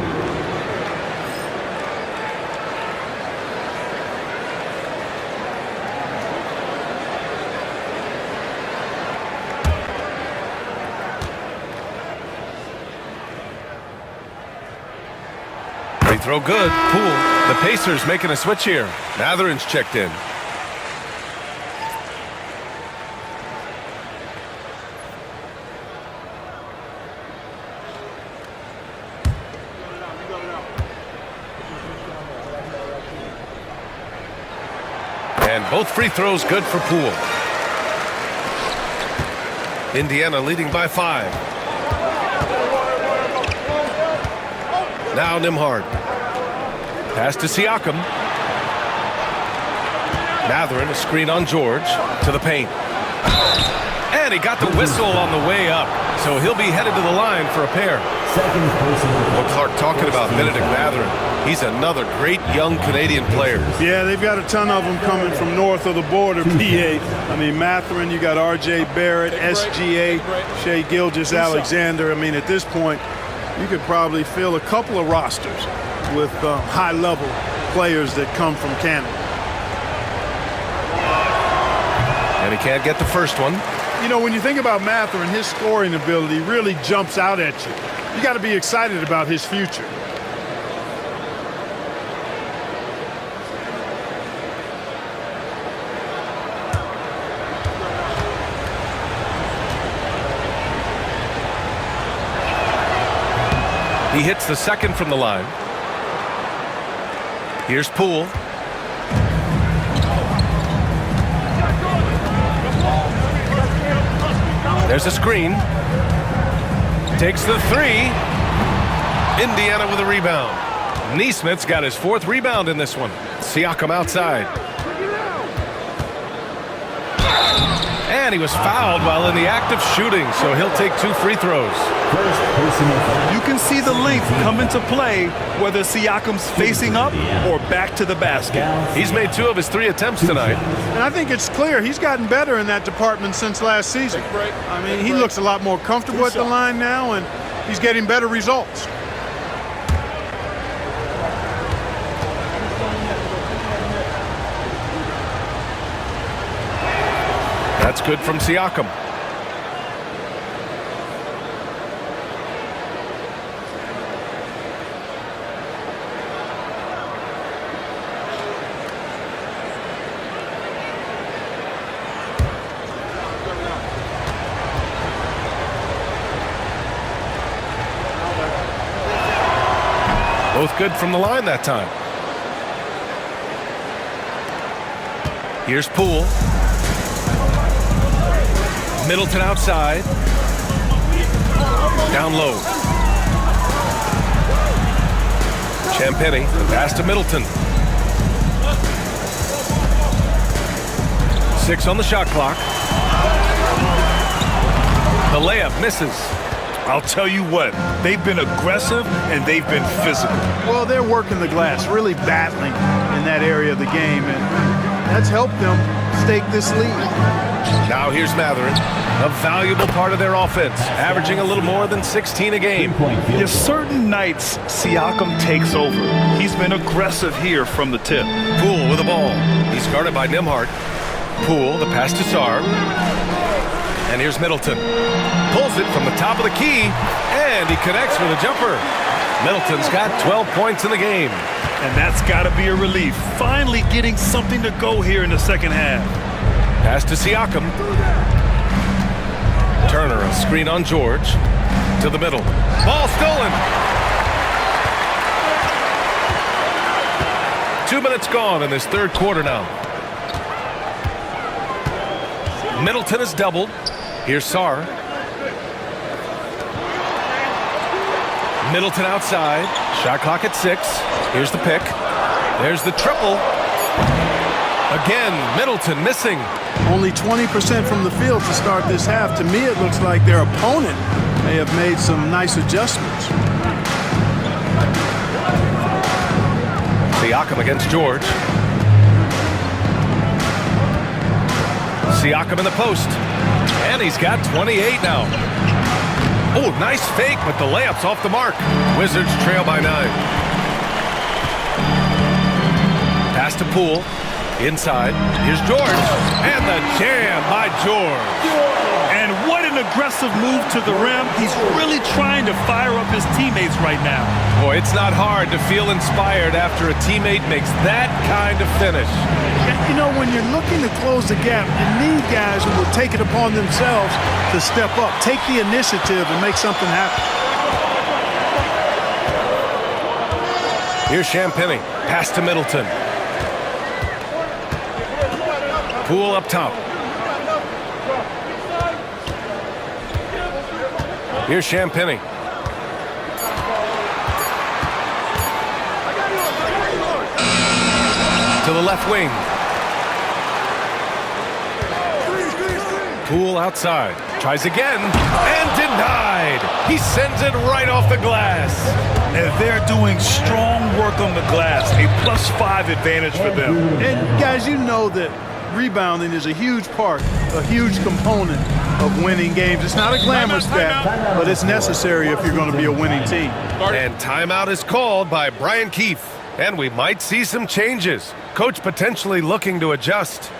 Free throw good. Poole. The Pacers making a switch here. Mathurin's checked in. And both free throws good for Poole. Indiana leading by 5. Now Nembhard. Pass to Siakam. Mathurin, a screen on George. To the paint. And he got the whistle on the way up. So he'll be headed to the line for a pair. Well, Clark, talking about Benedict Mathurin. He's another great young Canadian player. Yeah, they've got a ton of them coming from north of the border, PA. I mean, Mathurin, you got R.J. Barrett, SGA, Shai Gilgeous-Alexander. I mean, at this point, you could probably fill a couple of rosters with high-level players that come from Canada. And he can't get the first one. You know, when you think about Mathurin, his scoring ability really jumps out at you. You got to be excited about his future. He hits the second from the line. Here's Poole. There's a screen. Takes the 3. Indiana with a rebound. Neesmith's got his 4th rebound in this one. Siakam outside. And he was fouled while in the act of shooting, so he'll take 2 free throws. You can see the length come into play whether Siakam's facing up or back to the basket. He's made 2 of his 3 attempts tonight. And I think it's clear he's gotten better in that department since last season. I mean, he looks a lot more comfortable at the line now, and he's getting better results. That's good from Siakam. Both good from the line that time. Here's Poole. Middleton outside. Down low. Champagnie, the pass to Middleton. 6 on the shot clock. The layup misses. I'll tell you what, they've been aggressive and they've been physical. Well, they're working the glass, really battling in that area of the game, and that's helped them stake this lead. Now here's Mathurin, a valuable part of their offense, averaging a little more than 16 a game. There's certain nights Siakam takes over. He's been aggressive here from the tip. Poole with the ball. He's guarded by Nembhard. Poole, the pass to Sarr. And here's Middleton. Pulls it from the top of the key, and he connects with a jumper. Middleton's got 12 points in the game. And that's got to be a relief. Finally getting something to go here in the second half. Pass to Siakam. Turner, a screen on George. To the middle. Ball stolen. 2 minutes gone in this third quarter now. Middleton is doubled. Here's Sarr. Middleton outside. Shot clock at 6. Here's the pick. There's the triple. Again, Middleton missing. Only 20% from the field to start this half. To me, it looks like their opponent may have made some nice adjustments. Siakam against George. Siakam in the post. And he's got 28 now. Oh, nice fake, but the layup's off the mark. Wizards trail by 9. Pass to Poole. Inside. Here's George. And the jam by George. And what an aggressive move to the rim. He's really trying to fire up his teammates right now. Boy, it's not hard to feel inspired after a teammate makes that kind of finish. You know, when you're looking to close the gap, you need guys who will take it upon themselves to step up, take the initiative, and make something happen. Here's Champagny. Pass to Middleton. Poole up top. Here's Champagny. To the left wing. Poole outside. Tries again. And denied. He sends it right off the glass. And they're doing strong work on the glass. A +5 advantage for them. And guys, you know that rebounding is a huge part, a huge component of winning games. It's not a glamour stat, but it's necessary if you're going to be a winning team. And timeout is called by Brian Keefe. And we might see some changes. Coach potentially looking to adjust.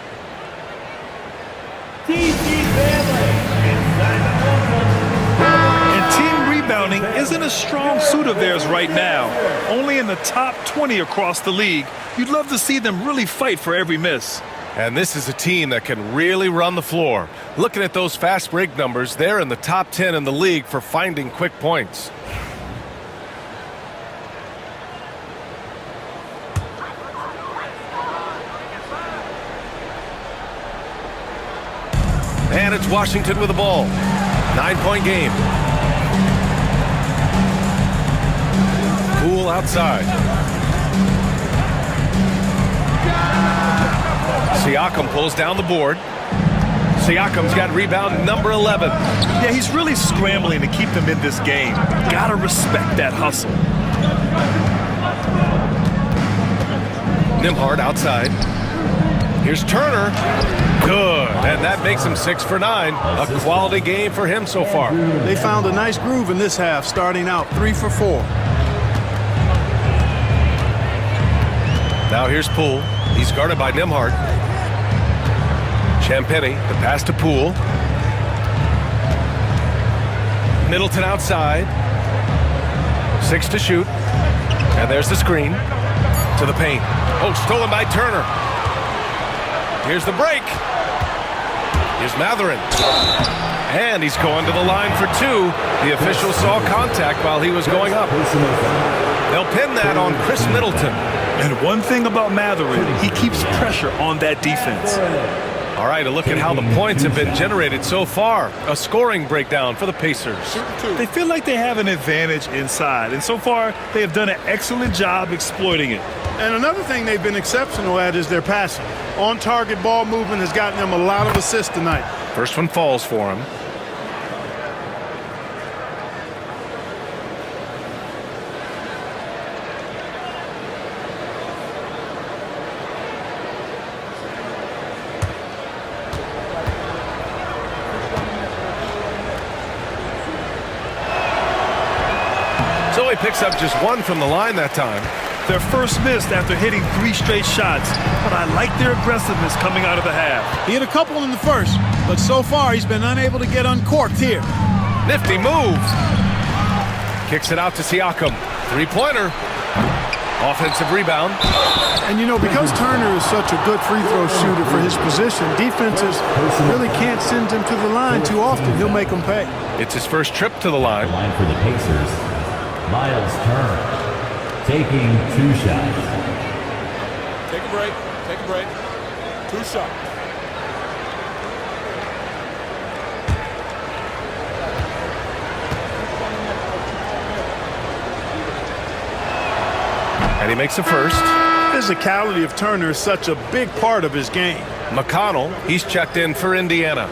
And team rebounding isn't a strong suit of theirs right now. Only in the top 20 across the league. You'd love to see them really fight for every miss. And this is a team that can really run the floor. Looking at those fast break numbers, they're in the top 10 in the league for finding quick points. And it's Washington with the ball. 9-point game. Poole outside. Siakam pulls down the board. Siakam's got rebound number 11. Yeah, he's really scrambling to keep them in this game. Gotta respect that hustle. Nembhard outside. Here's Turner. Good. And that makes him 6 for 9. A quality game for him so far. They found a nice groove in this half, starting out 3 for 4. Now here's Poole. He's guarded by Nembhard. Champagny, the pass to Poole. Middleton outside. 6 to shoot. And there's the screen. To the paint. Oh, stolen by Turner. Here's the break. Here's Matherin. And he's going to the line for 2. The official saw contact while he was going up. They'll pin that on Chris Middleton. And one thing about Matherin, he keeps pressure on that defense. All right, a look at how the points have been generated so far. A scoring breakdown for the Pacers. They feel like they have an advantage inside, and so far they have done an excellent job exploiting it. And another thing they've been exceptional at is their passing. On-target ball movement has gotten them a lot of assists tonight. First one falls for him. So he picks up just 1 from the line that time. Their first miss after hitting 3 straight shots, but I like their aggressiveness coming out of the half. He hit a couple in the first, but so far he's been unable to get uncorked here. Nifty move. Kicks it out to Siakam. 3-pointer. Offensive rebound. And, you know, because Turner is such a good free throw shooter for his position, defenses really can't send him to the line too often. He'll make them pay. It's his first trip to the line. Line for the Pacers. Miles Turner taking 2 shots. Take a break. Take a break. 2 shots. And he makes the first. Physicality of Turner is such a big part of his game. McConnell, he's checked in for Indiana.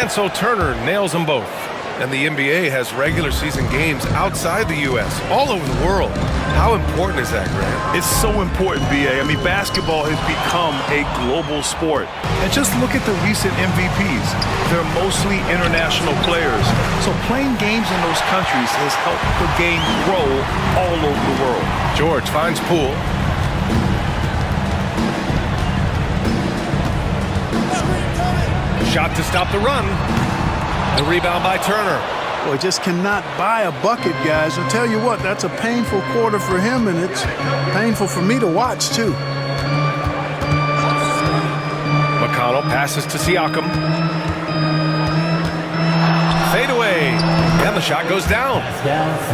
And so Turner nails them both. And the NBA has regular season games outside the U.S., all over the world. How important is that, Grant? It's so important, B.A. I mean, basketball has become a global sport. And just look at the recent MVPs. They're mostly international players. So playing games in those countries has helped the game grow all over the world. George finds Poole. Shot to stop the run. The rebound by Turner. Boy, just cannot buy a bucket, guys. I'll tell you what, that's a painful quarter for him, and it's painful for me to watch, too. McConnell passes to Siakam. Fade away. And the shot goes down.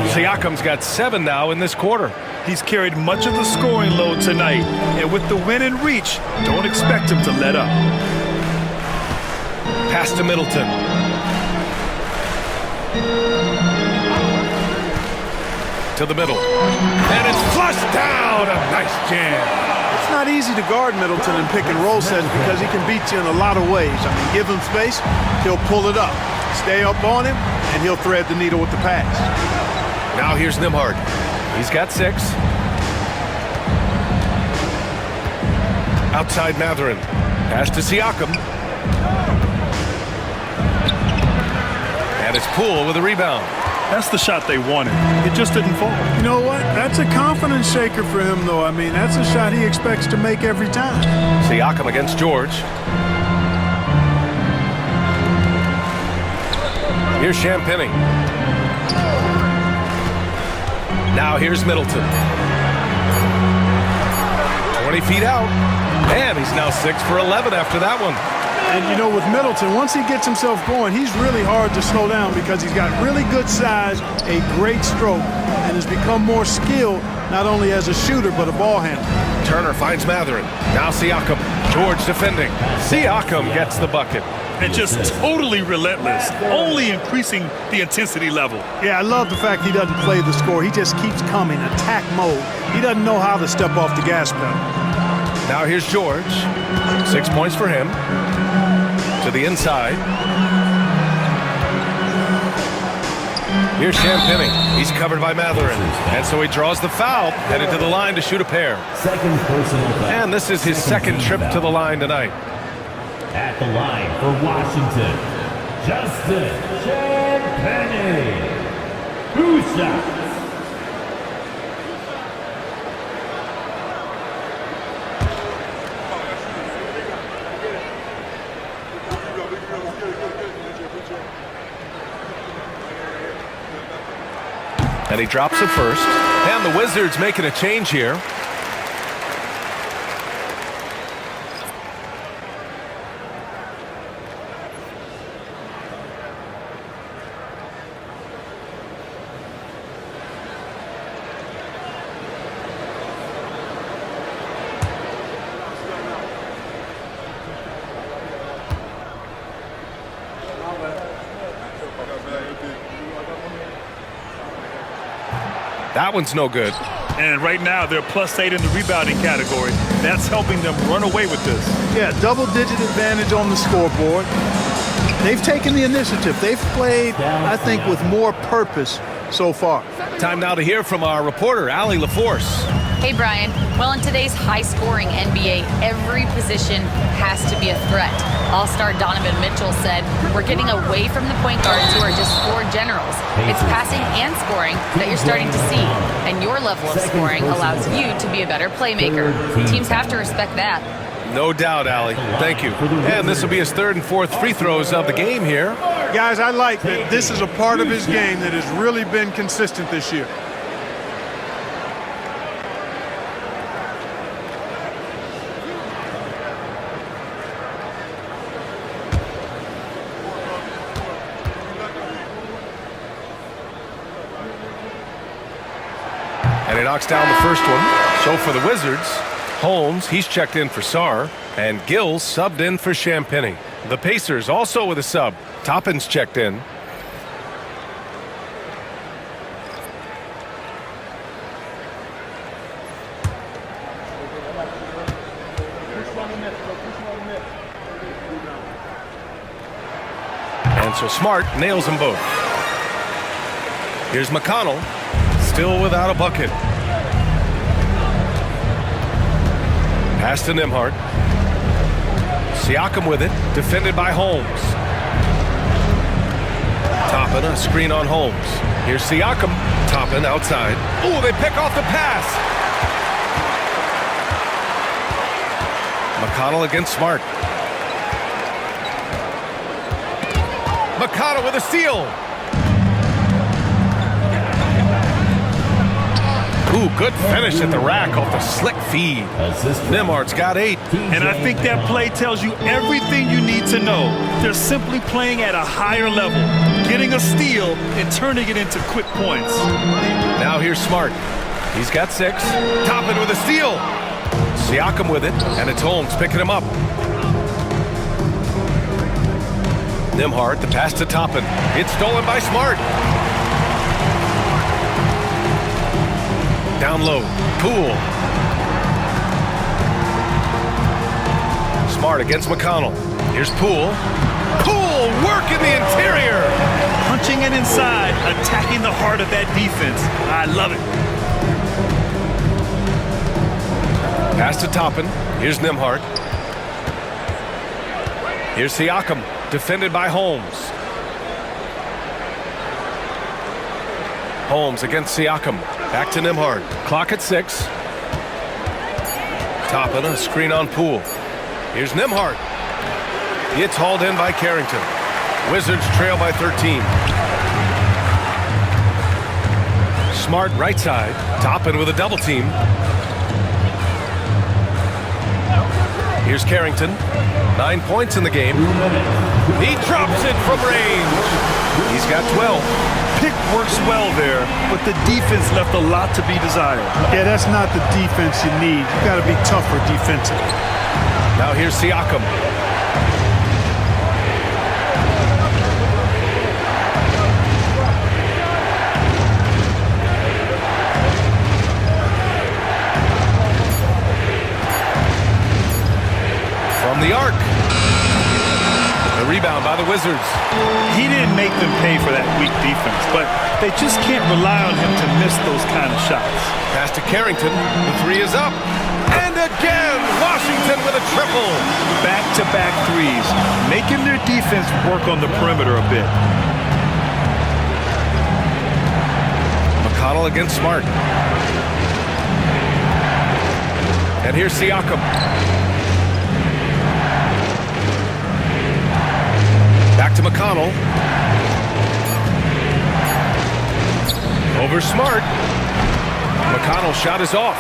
Siakam's got 7 now in this quarter. He's carried much of the scoring load tonight. And with the win in reach, don't expect him to let up. Pass to Middleton. To the middle. And it's flushed down. A nice jam. It's not easy to guard Middleton in pick and roll sets because he can beat you in a lot of ways. I mean, give him space, he'll pull it up. Stay up on him, and he'll thread the needle with the pass. Now here's Nembhard. He's got 6. Outside Mathurin. Pass to Siakam. And it's Poole with a rebound. That's the shot they wanted. It just didn't fall. You know what? That's a confidence shaker for him, though. I mean, that's a shot he expects to make every time. Siakam against George. Here's Champagny. Now here's Middleton. 20 feet out. And he's now 6 for 11 after that one. And, you know, with Middleton, once he gets himself going, he's really hard to slow down because he's got really good size, a great stroke, and has become more skilled, not only as a shooter, but a ball handler. Turner finds Mathurin. Now Siakam. George defending. Siakam gets the bucket. And just totally relentless, only increasing the intensity level. Yeah, I love the fact he doesn't play the score. He just keeps coming, attack mode. He doesn't know how to step off the gas pedal. Now here's George. 6 points for him. To the inside. Here's Champagny. He's covered by Mathurin. And so he draws the foul, headed to the line to shoot a pair. Second personal foul. And this is his second trip to the line tonight. At the line for Washington, Justin Champagny. 2 shots. And he drops it first. And the Wizards making a change here. That one's no good. And right now, they're +8 in the rebounding category. That's helping them run away with this. Yeah, double-digit advantage on the scoreboard. They've taken the initiative. They've played, I think, with more purpose so far. Time now to hear from our reporter, Allie LaForce. Hey, Brian. Well, in today's high-scoring NBA, every position has to be a threat. All-star Donovan Mitchell said, "We're getting away from the point guards who are just floor generals. It's passing and scoring that you're starting to see, and your level of scoring allows you to be a better playmaker. Teams have to respect that." No doubt, Allie. Thank you. And this will be his third and fourth free throws of the game here. Guys, I like that this is a part of his game that has really been consistent this year. And he knocks down the first one. So for the Wizards, Holmes, he's checked in for Sarr, and Gill subbed in for Champagny. The Pacers also with a sub. Toppin's checked in. And so Smart nails them both. Here's McConnell, still without a bucket. Pass to Nembhard. Siakam with it, defended by Holmes. Toppin, a screen on Holmes. Here's Siakam. Toppin outside. Ooh, they pick off the pass. McConnell against Smart. McConnell with a steal. Ooh, good finish at the rack off the slick feed. Nembhard's got 8. And I think that play tells you everything you need to know. They're simply playing at a higher level, getting a steal and turning it into quick points. Now here's Smart. He's got 6. Toppin with a steal. Siakam with it, and it's Holmes picking him up. Nembhard, the pass to Toppin. It's stolen by Smart. Down low, Poole. Smart against McConnell. Here's Poole. Poole work in the interior. Punching it inside, attacking the heart of that defense. I love it. Pass to Toppin. Here's Nembhard. Here's Siakam, defended by Holmes. Holmes against Siakam. Back to Nembhard. Clock at 6. Toppin, a screen on Poole. Here's Nembhard. It's hauled in by Carrington. Wizards trail by 13. Smart right side. Toppin with a double team. Here's Carrington. 9 points in the game. He drops it from range. He's got 12. Pick works well there, but the defense left a lot to be desired. Yeah, that's not the defense you need. You got to be tougher defensively. Now here's Siakam. From the arc. The rebound by the Wizards. He didn't make them pay for that weak defense, but they just can't rely on him to miss those kind of shots. Pass to Carrington. The 3 is up. And again, Washington with a triple. Back-to-back threes, making their defense work on the perimeter a bit. McConnell against Smart. And here's Siakam. Back to McConnell. Over Smart. McConnell's shot is off.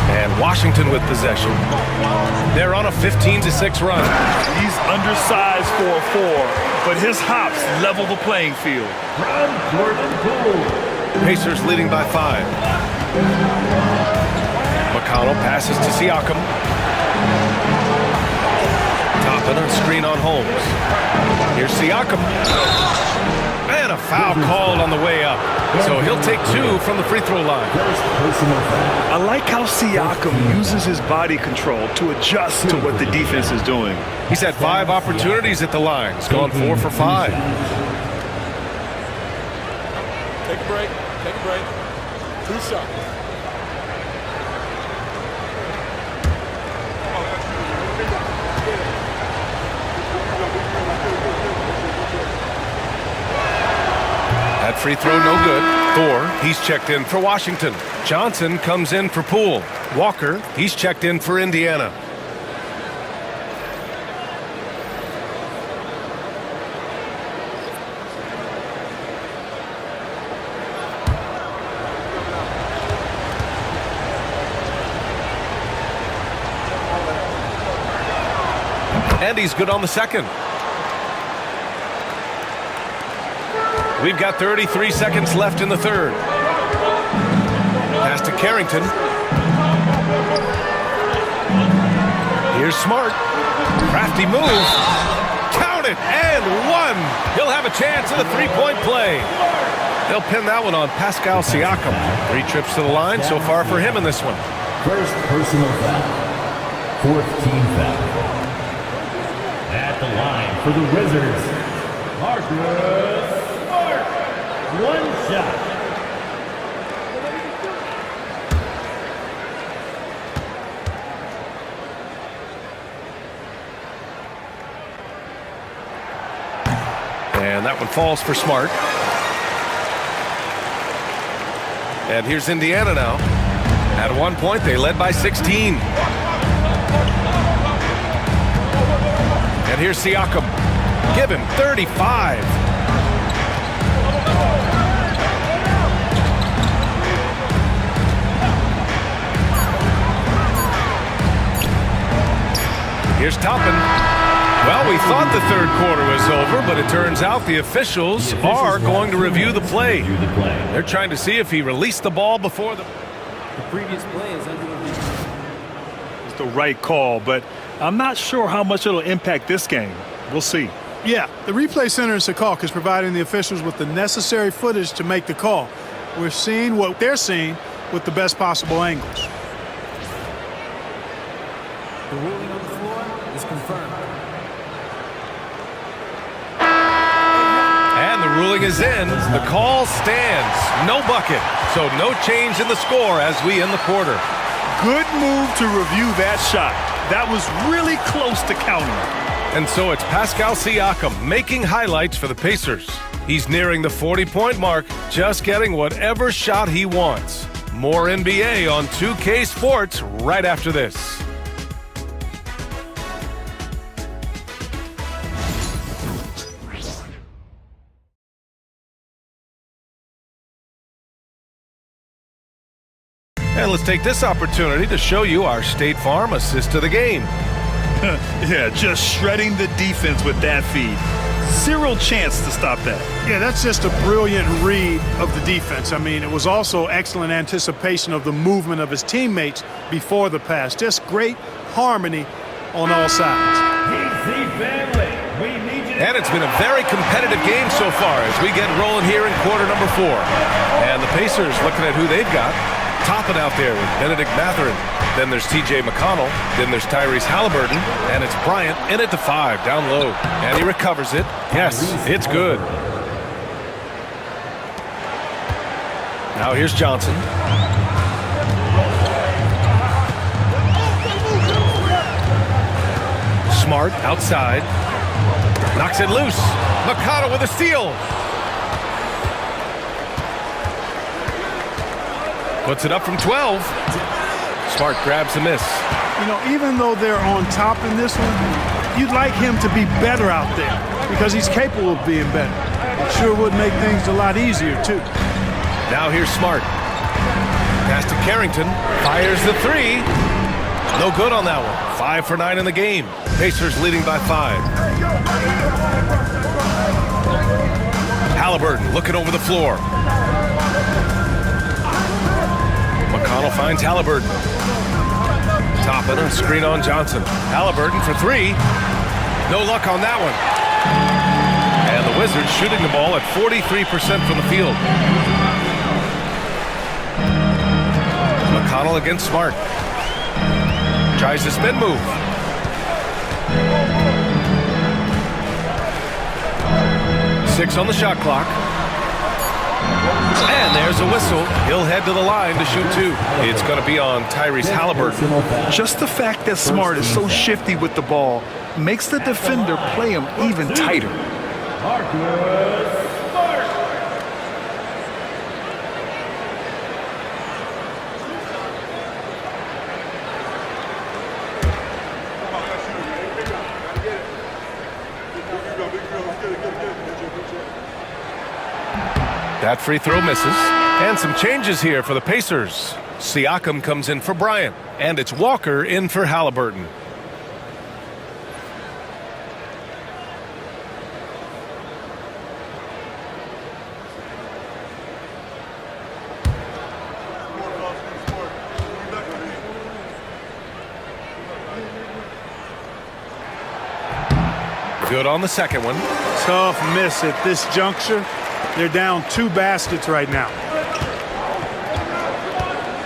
And Washington with possession. They're on a 15-6 run. He's undersized for a 4, but his hops level the playing field. Pacers leading by 5. McConnell passes to Siakam. Toppin, a screen on Holmes. Here's Siakam. And a foul called on the way up. So he'll take 2 from the free throw line. I like how Siakam uses his body control to adjust to what the defense is doing. He's had 5 opportunities at the line. He's gone 4 for 5. Take a break. 2 shots. That free throw no good. Thor, he's checked in for Washington. Johnson comes in for Poole. Walker, he's checked in for Indiana. And he's good on the second. We've got 33 seconds left in the third. Pass to Carrington. Here's Smart. Crafty move. Count it, and one. He'll have a chance at a three-point play. They'll pin that one on Pascal Siakam. 3 trips to the line so far for him in this one. First personal foul. 4th team foul. At the line for the Wizards, Marcus Smart. 1 shot. And that one falls for Smart. And here's Indiana now. At one point, they led by 16. And here's Siakam. Give him 35. Here's Toppin. Well, we thought the third quarter was over, but it turns out the officials are going to review the play. They're trying to see if he released the ball before the previous play is under review. It's the right call, but I'm not sure how much it'll impact this game. We'll see. Yeah, the replay center in Secaucus is providing the officials with the necessary footage to make the call. We're seeing what they're seeing with the best possible angles. The ruling on the floor is confirmed. And the ruling is in. The call stands. No bucket. So no change in the score as we end the quarter. Good move to review that shot. That was really close to counting. And so it's Pascal Siakam making highlights for the Pacers. He's nearing the 40-point mark, just getting whatever shot he wants. More NBA on 2K Sports right after this. And let's take this opportunity to show you our State Farm assist to the game. Yeah, just shredding the defense with that feed. Zero chance to stop that. Yeah, that's just a brilliant read of the defense. I mean, it was also excellent anticipation of the movement of his teammates before the pass. Just great harmony on all sides. And it's been a very competitive game so far as we get rolling here in quarter number 4. And the Pacers looking at who they've got. Topping out there with Benedict Mathurin. Then there's T.J. McConnell. Then there's Tyrese Halliburton. And it's Bryant in at the 5, down low. And he recovers it. Yes, it's good. Now here's Johnson. Smart outside. Knocks it loose. McConnell with a steal. Puts it up from 12. Smart grabs the miss. You know, even though they're on top in this one, you'd like him to be better out there because he's capable of being better. It sure would make things a lot easier, too. Now here's Smart. Pass to Carrington. Fires the 3. No good on that one. 5 for 9 in the game. Pacers leading by 5. Halliburton looking over the floor. McConnell finds Halliburton. Toppin, a screen on Johnson. Halliburton for 3. No luck on that one. And the Wizards shooting the ball at 43% from the field. McConnell against Smart. Tries the spin move. Six on the shot clock. And there's a whistle. He'll head to the line to shoot 2. It's going to be on Tyrese Halliburton. Just the fact that Smart is so shifty with the ball makes the defender play him even tighter. That free throw misses. And some changes here for the Pacers. Siakam comes in for Bryant. And it's Walker in for Halliburton. Good on the second one. Tough miss at this juncture. They're down 2 baskets right now.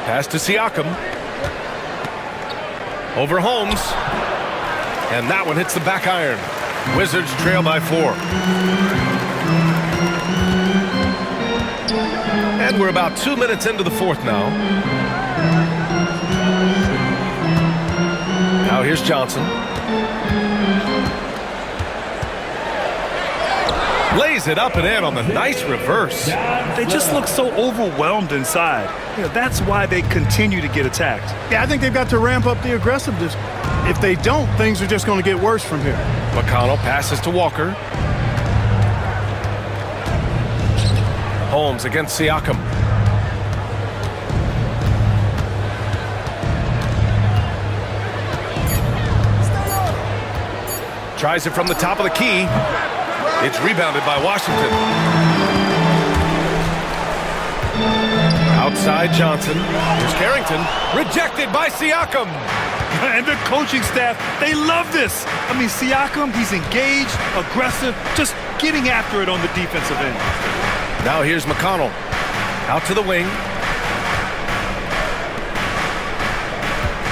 Pass to Siakam. Over Holmes. And that one hits the back iron. Wizards trail by 4. And we're about 2 minutes into the fourth now. Now here's Johnson. Lays it up and in on the nice reverse. They just look so overwhelmed inside. That's why they continue to get attacked. Yeah, I think they've got to ramp up the aggressiveness. If they don't, things are just going to get worse from here. McConnell passes to Walker. Holmes against Siakam. Tries it from the top of the key. It's rebounded by Washington. Outside Johnson. Here's Carrington. Rejected by Siakam. And the coaching staff, they love this. I mean, Siakam, he's engaged, aggressive, just getting after it on the defensive end. Now here's McConnell. Out to the wing.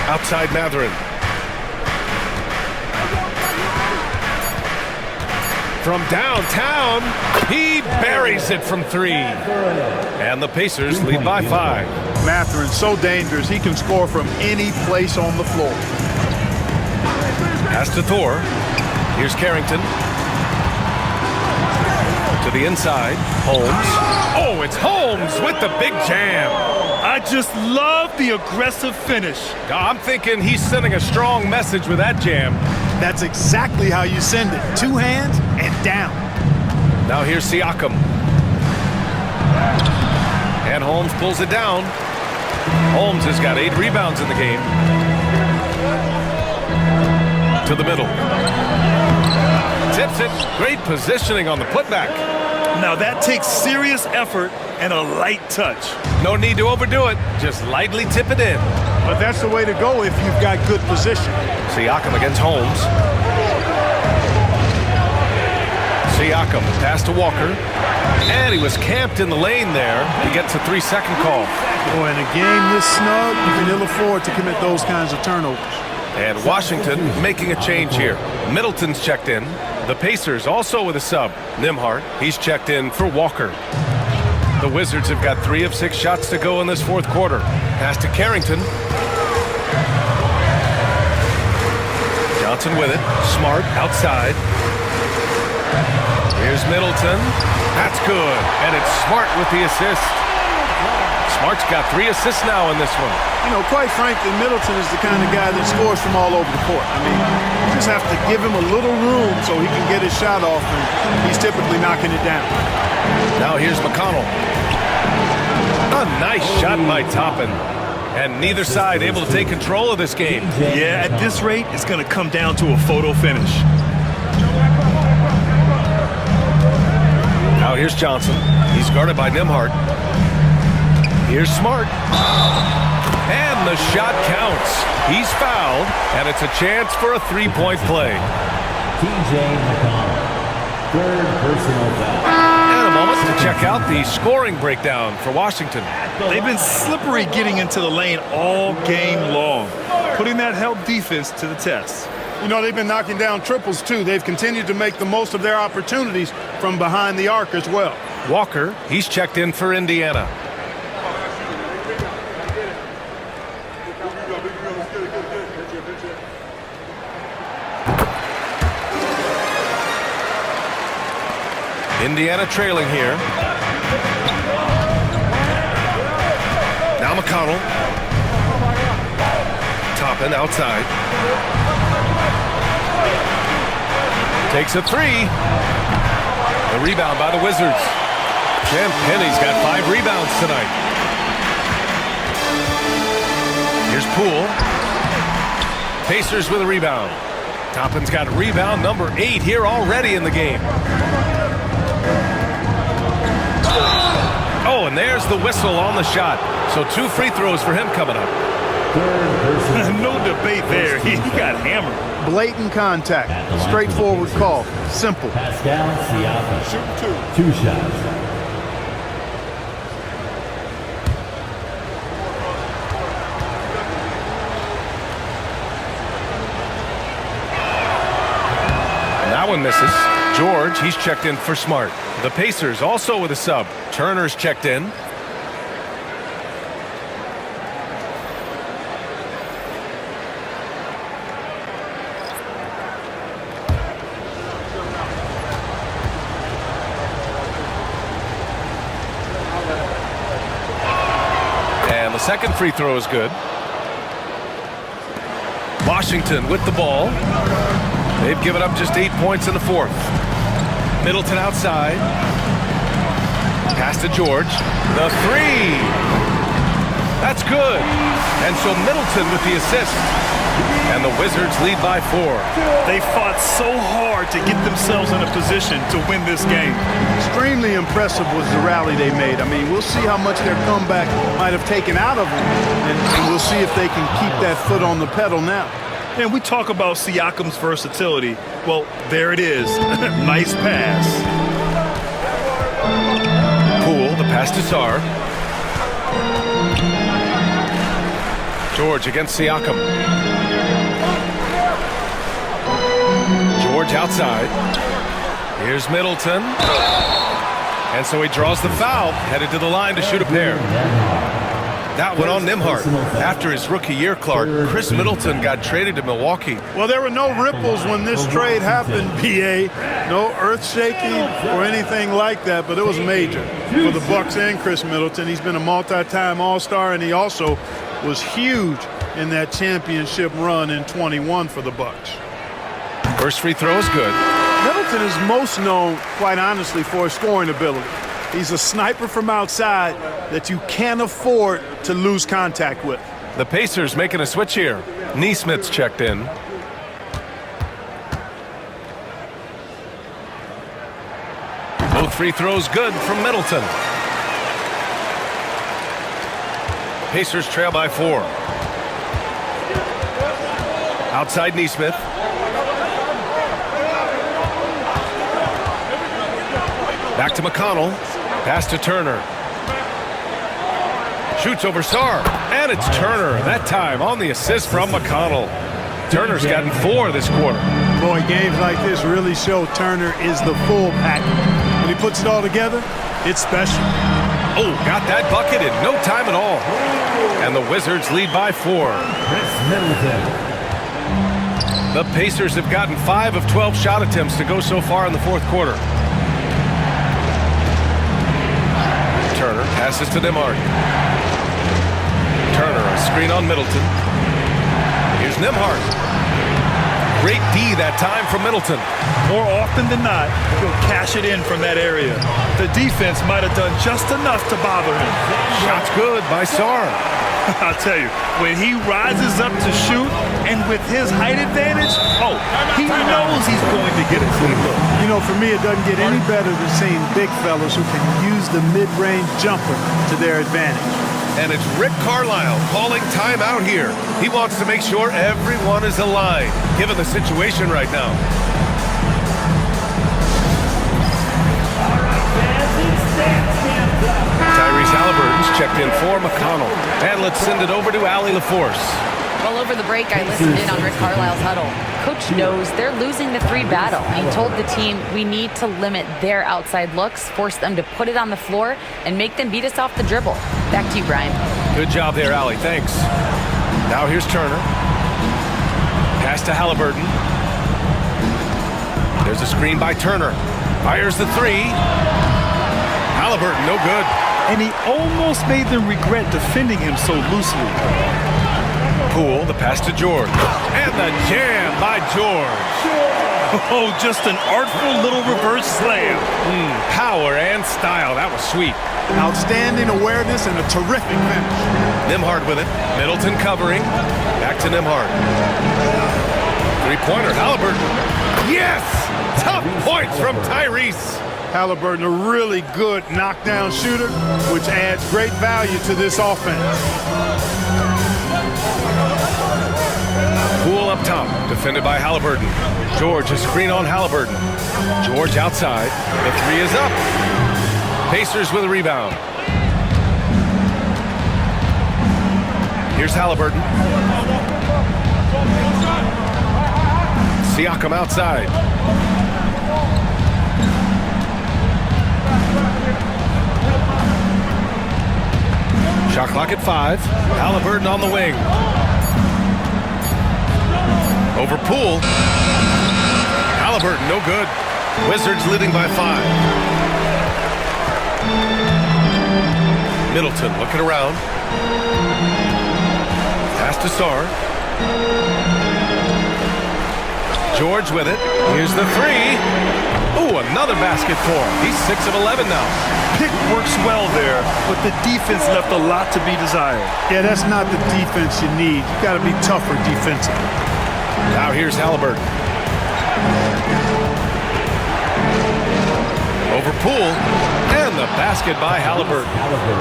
Outside Mathurin. From downtown, he buries it from 3. And the Pacers lead by 5. Mathurin so dangerous, he can score from any place on the floor. Pass to Thor. Here's Carrington. To the inside, Holmes. Oh, it's Holmes with the big jam. I just love the aggressive finish. I'm thinking he's sending a strong message with that jam. That's exactly how you send it. 2 hands and down. Now here's Siakam. And Holmes pulls it down. Holmes has got 8 rebounds in the game. To the middle. Tips it. Great positioning on the putback. Now that takes serious effort and a light touch. No need to overdo it. Just lightly tip it in. But that's the way to go if you've got good position. Siakam against Holmes. Siakam pass to Walker. And he was camped in the lane there. He gets a 3-second call. Boy, in a game this snug, you can ill afford to commit those kinds of turnovers. And Washington making a change here. Middleton's checked in. The Pacers also with a sub. Nembhard, he's checked in for Walker. The Wizards have got 3 of 6 shots to go in this fourth quarter. Pass to Carrington. Johnson with it. Smart outside. Here's Middleton. That's good. And it's Smart with the assist. Smart's got 3 assists now in this one. You know, quite frankly, Middleton is the kind of guy that scores from all over the court. I mean, you just have to give him a little room so he can get his shot off, and he's typically knocking it down. Now here's McConnell. A nice shot by Toppin. And neither side able to take control of this game. Yeah, at this rate, it's going to come down to a photo finish. Now here's Johnson. He's guarded by Nembhard. Here's Smart. And the shot counts. He's fouled, and it's a chance for a 3-point play. TJ McConnell, 3rd personal foul. And a moment to check out the scoring breakdown for Washington. They've been slippery getting into the lane all game long, putting that help defense to the test. You know, they've been knocking down triples, too. They've continued to make the most of their opportunities from behind the arc as well. Walker, he's checked in for Indiana. Indiana trailing here. Now McConnell. Toppin outside. Takes a 3. The rebound by the Wizards. And Penny's got 5 rebounds tonight. Here's Poole. Pacers with a rebound. Toppin's got rebound number 8 here already in the game. Oh, and there's the whistle on the shot. So 2 free throws for him coming up. No debate there. He got hammered. Blatant contact. Straightforward call. Simple. Pascal Siakam. 2 shots. That one misses. George, he's checked in for Smart. The Pacers also with a sub. Turner's checked in. And the second free throw is good. Washington with the ball. They've given up just 8 points in the 4th. Middleton outside. Pass to George. The 3. That's good. And so Middleton with the assist. And the Wizards lead by 4. They fought so hard to get themselves in a position to win this game. Extremely impressive was the rally they made. I mean, we'll see how much their comeback might have taken out of them. And we'll see if they can keep that foot on the pedal now. And we talk about Siakam's versatility. Well, there it is. Nice pass. Poole, the pass to Sarr. George against Siakam. George outside. Here's Middleton. And so he draws the foul, headed to the line to shoot a pair. That one on Nembhard. After his rookie year, Clark, Chris Middleton got traded to Milwaukee. Well, there were no ripples when this trade happened, PA. No earth-shaking or anything like that, but it was major for the Bucks and Chris Middleton. He's been a multi-time All-Star, and he also was huge in that championship run in 21 for the Bucks. First free throw is good. Middleton is most known, quite honestly, for his scoring ability. He's a sniper from outside that you can't afford to lose contact with. The Pacers making a switch here. Neesmith's checked in. Both free throws good from Middleton. Pacers trail by 4. Outside Neesmith. Back to McConnell. Pass to Turner. Shoots over Sarr. And it's Turner. That time on the assist from McConnell. Turner's gotten 4 this quarter. Boy, games like this really show Turner is the full package. When he puts it all together, it's special. Oh, got that bucket in no time at all. And the Wizards lead by 4. The Pacers have gotten 5 of 12 shot attempts to go so far in the 4th quarter. Turner passes to Nembhard. Turner, a screen on Middleton. Here's Nembhard. Great D that time from Middleton. More often than not, he'll cash it in from that area. The defense might have done just enough to bother him. Shot's good by Sarr. I'll tell you, when he rises up to shoot, and with his height advantage, he knows he's going to get a clean look. You know, for me, it doesn't get any better than seeing big fellas who can use the mid-range jumper to their advantage. And it's Rick Carlisle calling timeout here. He wants to make sure everyone is aligned, given the situation right now. Tyrese Halliburton's checked in for McConnell. And let's send it over to Allie LaForce. Well, over the break, I listened in on Rick Carlisle's huddle. Coach knows they're losing the 3 battle. He told the team, we need to limit their outside looks, force them to put it on the floor, and make them beat us off the dribble. Back to you, Brian. Good job there, Allie. Thanks. Now here's Turner. Pass to Halliburton. There's a screen by Turner. Fires the 3. Halliburton, no good. And he almost made them regret defending him so loosely. Poole, the pass to George. And the jam by George. Oh, just an artful little reverse slam. Power and style. That was sweet. Outstanding awareness and a terrific finish. Nembhard with it. Middleton covering. Back to Nembhard. Three-pointer. Halliburton. Yes! Tough points from Tyrese. Halliburton, a really good knockdown shooter, which adds great value to this offense. Poole up top, defended by Halliburton. George, a screen on Halliburton. George outside. The three is up. Pacers with a rebound. Here's Halliburton. Siakam outside. Shot clock at 5. Halliburton on the wing. Over Poole. Halliburton, no good. Wizards leading by 5. Middleton looking around. Pass to Sarr. George with it. Here's the three. Ooh, another basket for him. He's 6 of 11 now. Pick works well there, but the defense left a lot to be desired. Yeah, that's not the defense you need. You got to be tougher defensively. Now here's Halliburton. Over Poole. And the basket by Halliburton.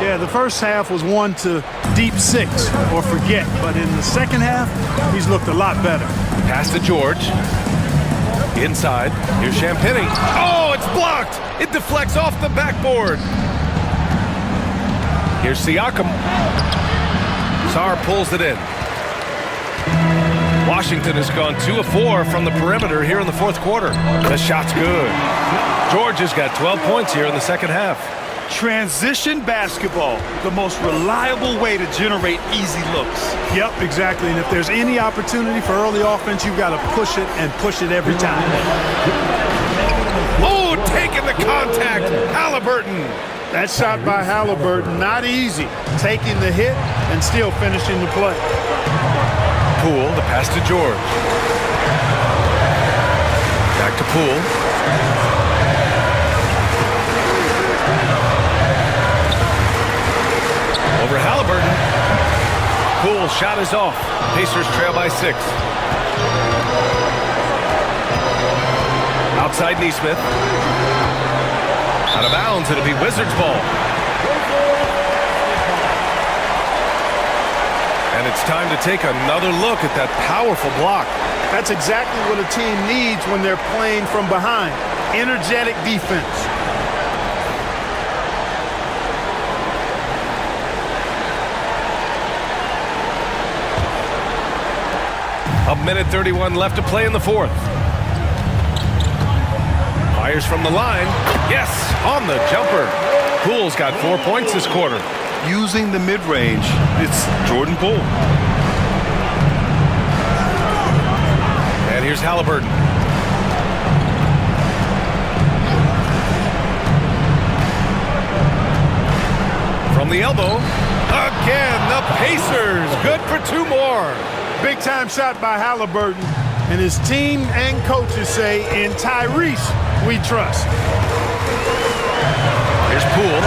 Yeah, the first half was 1 to deep 6 or forget. But in the second half, he's looked a lot better. Pass to George. Inside. Here's Champagnie. Oh, it's blocked. It deflects off the backboard. Here's Siakam. Sarr pulls it in. Washington has gone 2 of 4 from the perimeter here in the fourth quarter. The shot's good. George has got 12 points here in the second half. Transition basketball, the most reliable way to generate easy looks. Yep, exactly. And if there's any opportunity for early offense, you've got to push it and push it every time. Oh, taking the contact. Halliburton. That shot by Halliburton, not easy. Taking the hit and still finishing the play. Poole, the pass to George. Back to Poole. Over Halliburton. Poole's shot is off. Pacers trail by 6. Outside Neesmith. Out of bounds, it'll be Wizards ball. And it's time to take another look at that powerful block. That's exactly what a team needs when they're playing from behind. Energetic defense. A minute 31 left to play in the fourth. Fires from the line. Yes, on the jumper. Poole's got 4 points this quarter. Using the mid-range, it's Jordan Poole. And here's Halliburton. From the elbow. Again, the Pacers. Good for 2 more. Big time shot by Halliburton. And his team and coaches say, in Tyrese, we trust. Here's Poole.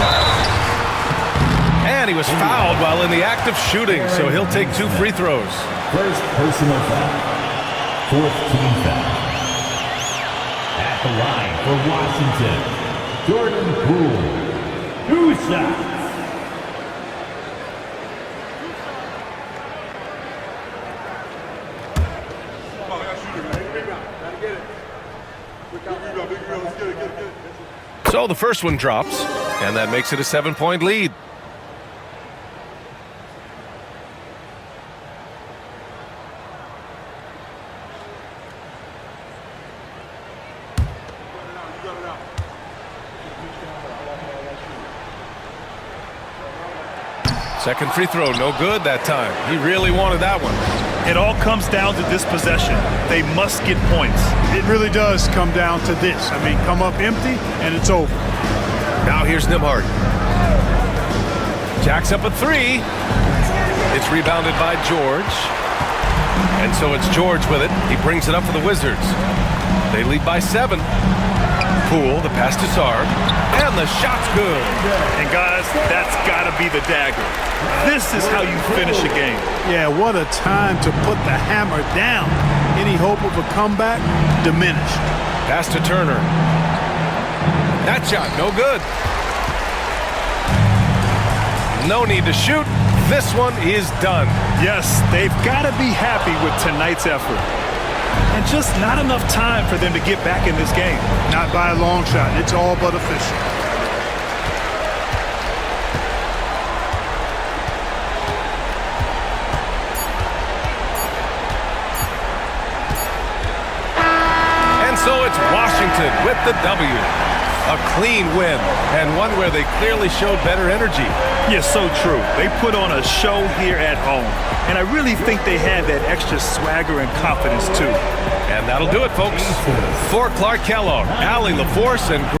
And he was fouled while in the act of shooting, so he'll take 2 free throws. First personal foul. 4th team foul. At the line for Washington, Jordan Poole. 2 shots. So the first one drops, and that makes it a 7-point lead. Second free throw, no good that time. He really wanted that one. It all comes down to this possession. They must get points. It really does come down to this. I mean, come up empty, and it's over. Now here's Nembhard. Jacks up a 3. It's rebounded by George. And so it's George with it. He brings it up for the Wizards. They lead by 7. Poole, the pass to Sarb, and the shot's good. And guys, that's got to be the dagger. This is how you finish a game. Yeah, what a time to put the hammer down. Any hope of a comeback diminished. Pass to Turner. That shot, no good. No need to shoot. This one is done. Yes, they've got to be happy with tonight's effort. And just not enough time for them to get back in this game. Not by a long shot. It's all but official. And so it's Washington with the W. A clean win, and one where they clearly showed better energy. Yes, so true. They put on a show here at home. And I really think they had that extra swagger and confidence, too. And that'll do it, folks. For Clark Kellogg, Allie LaForce, and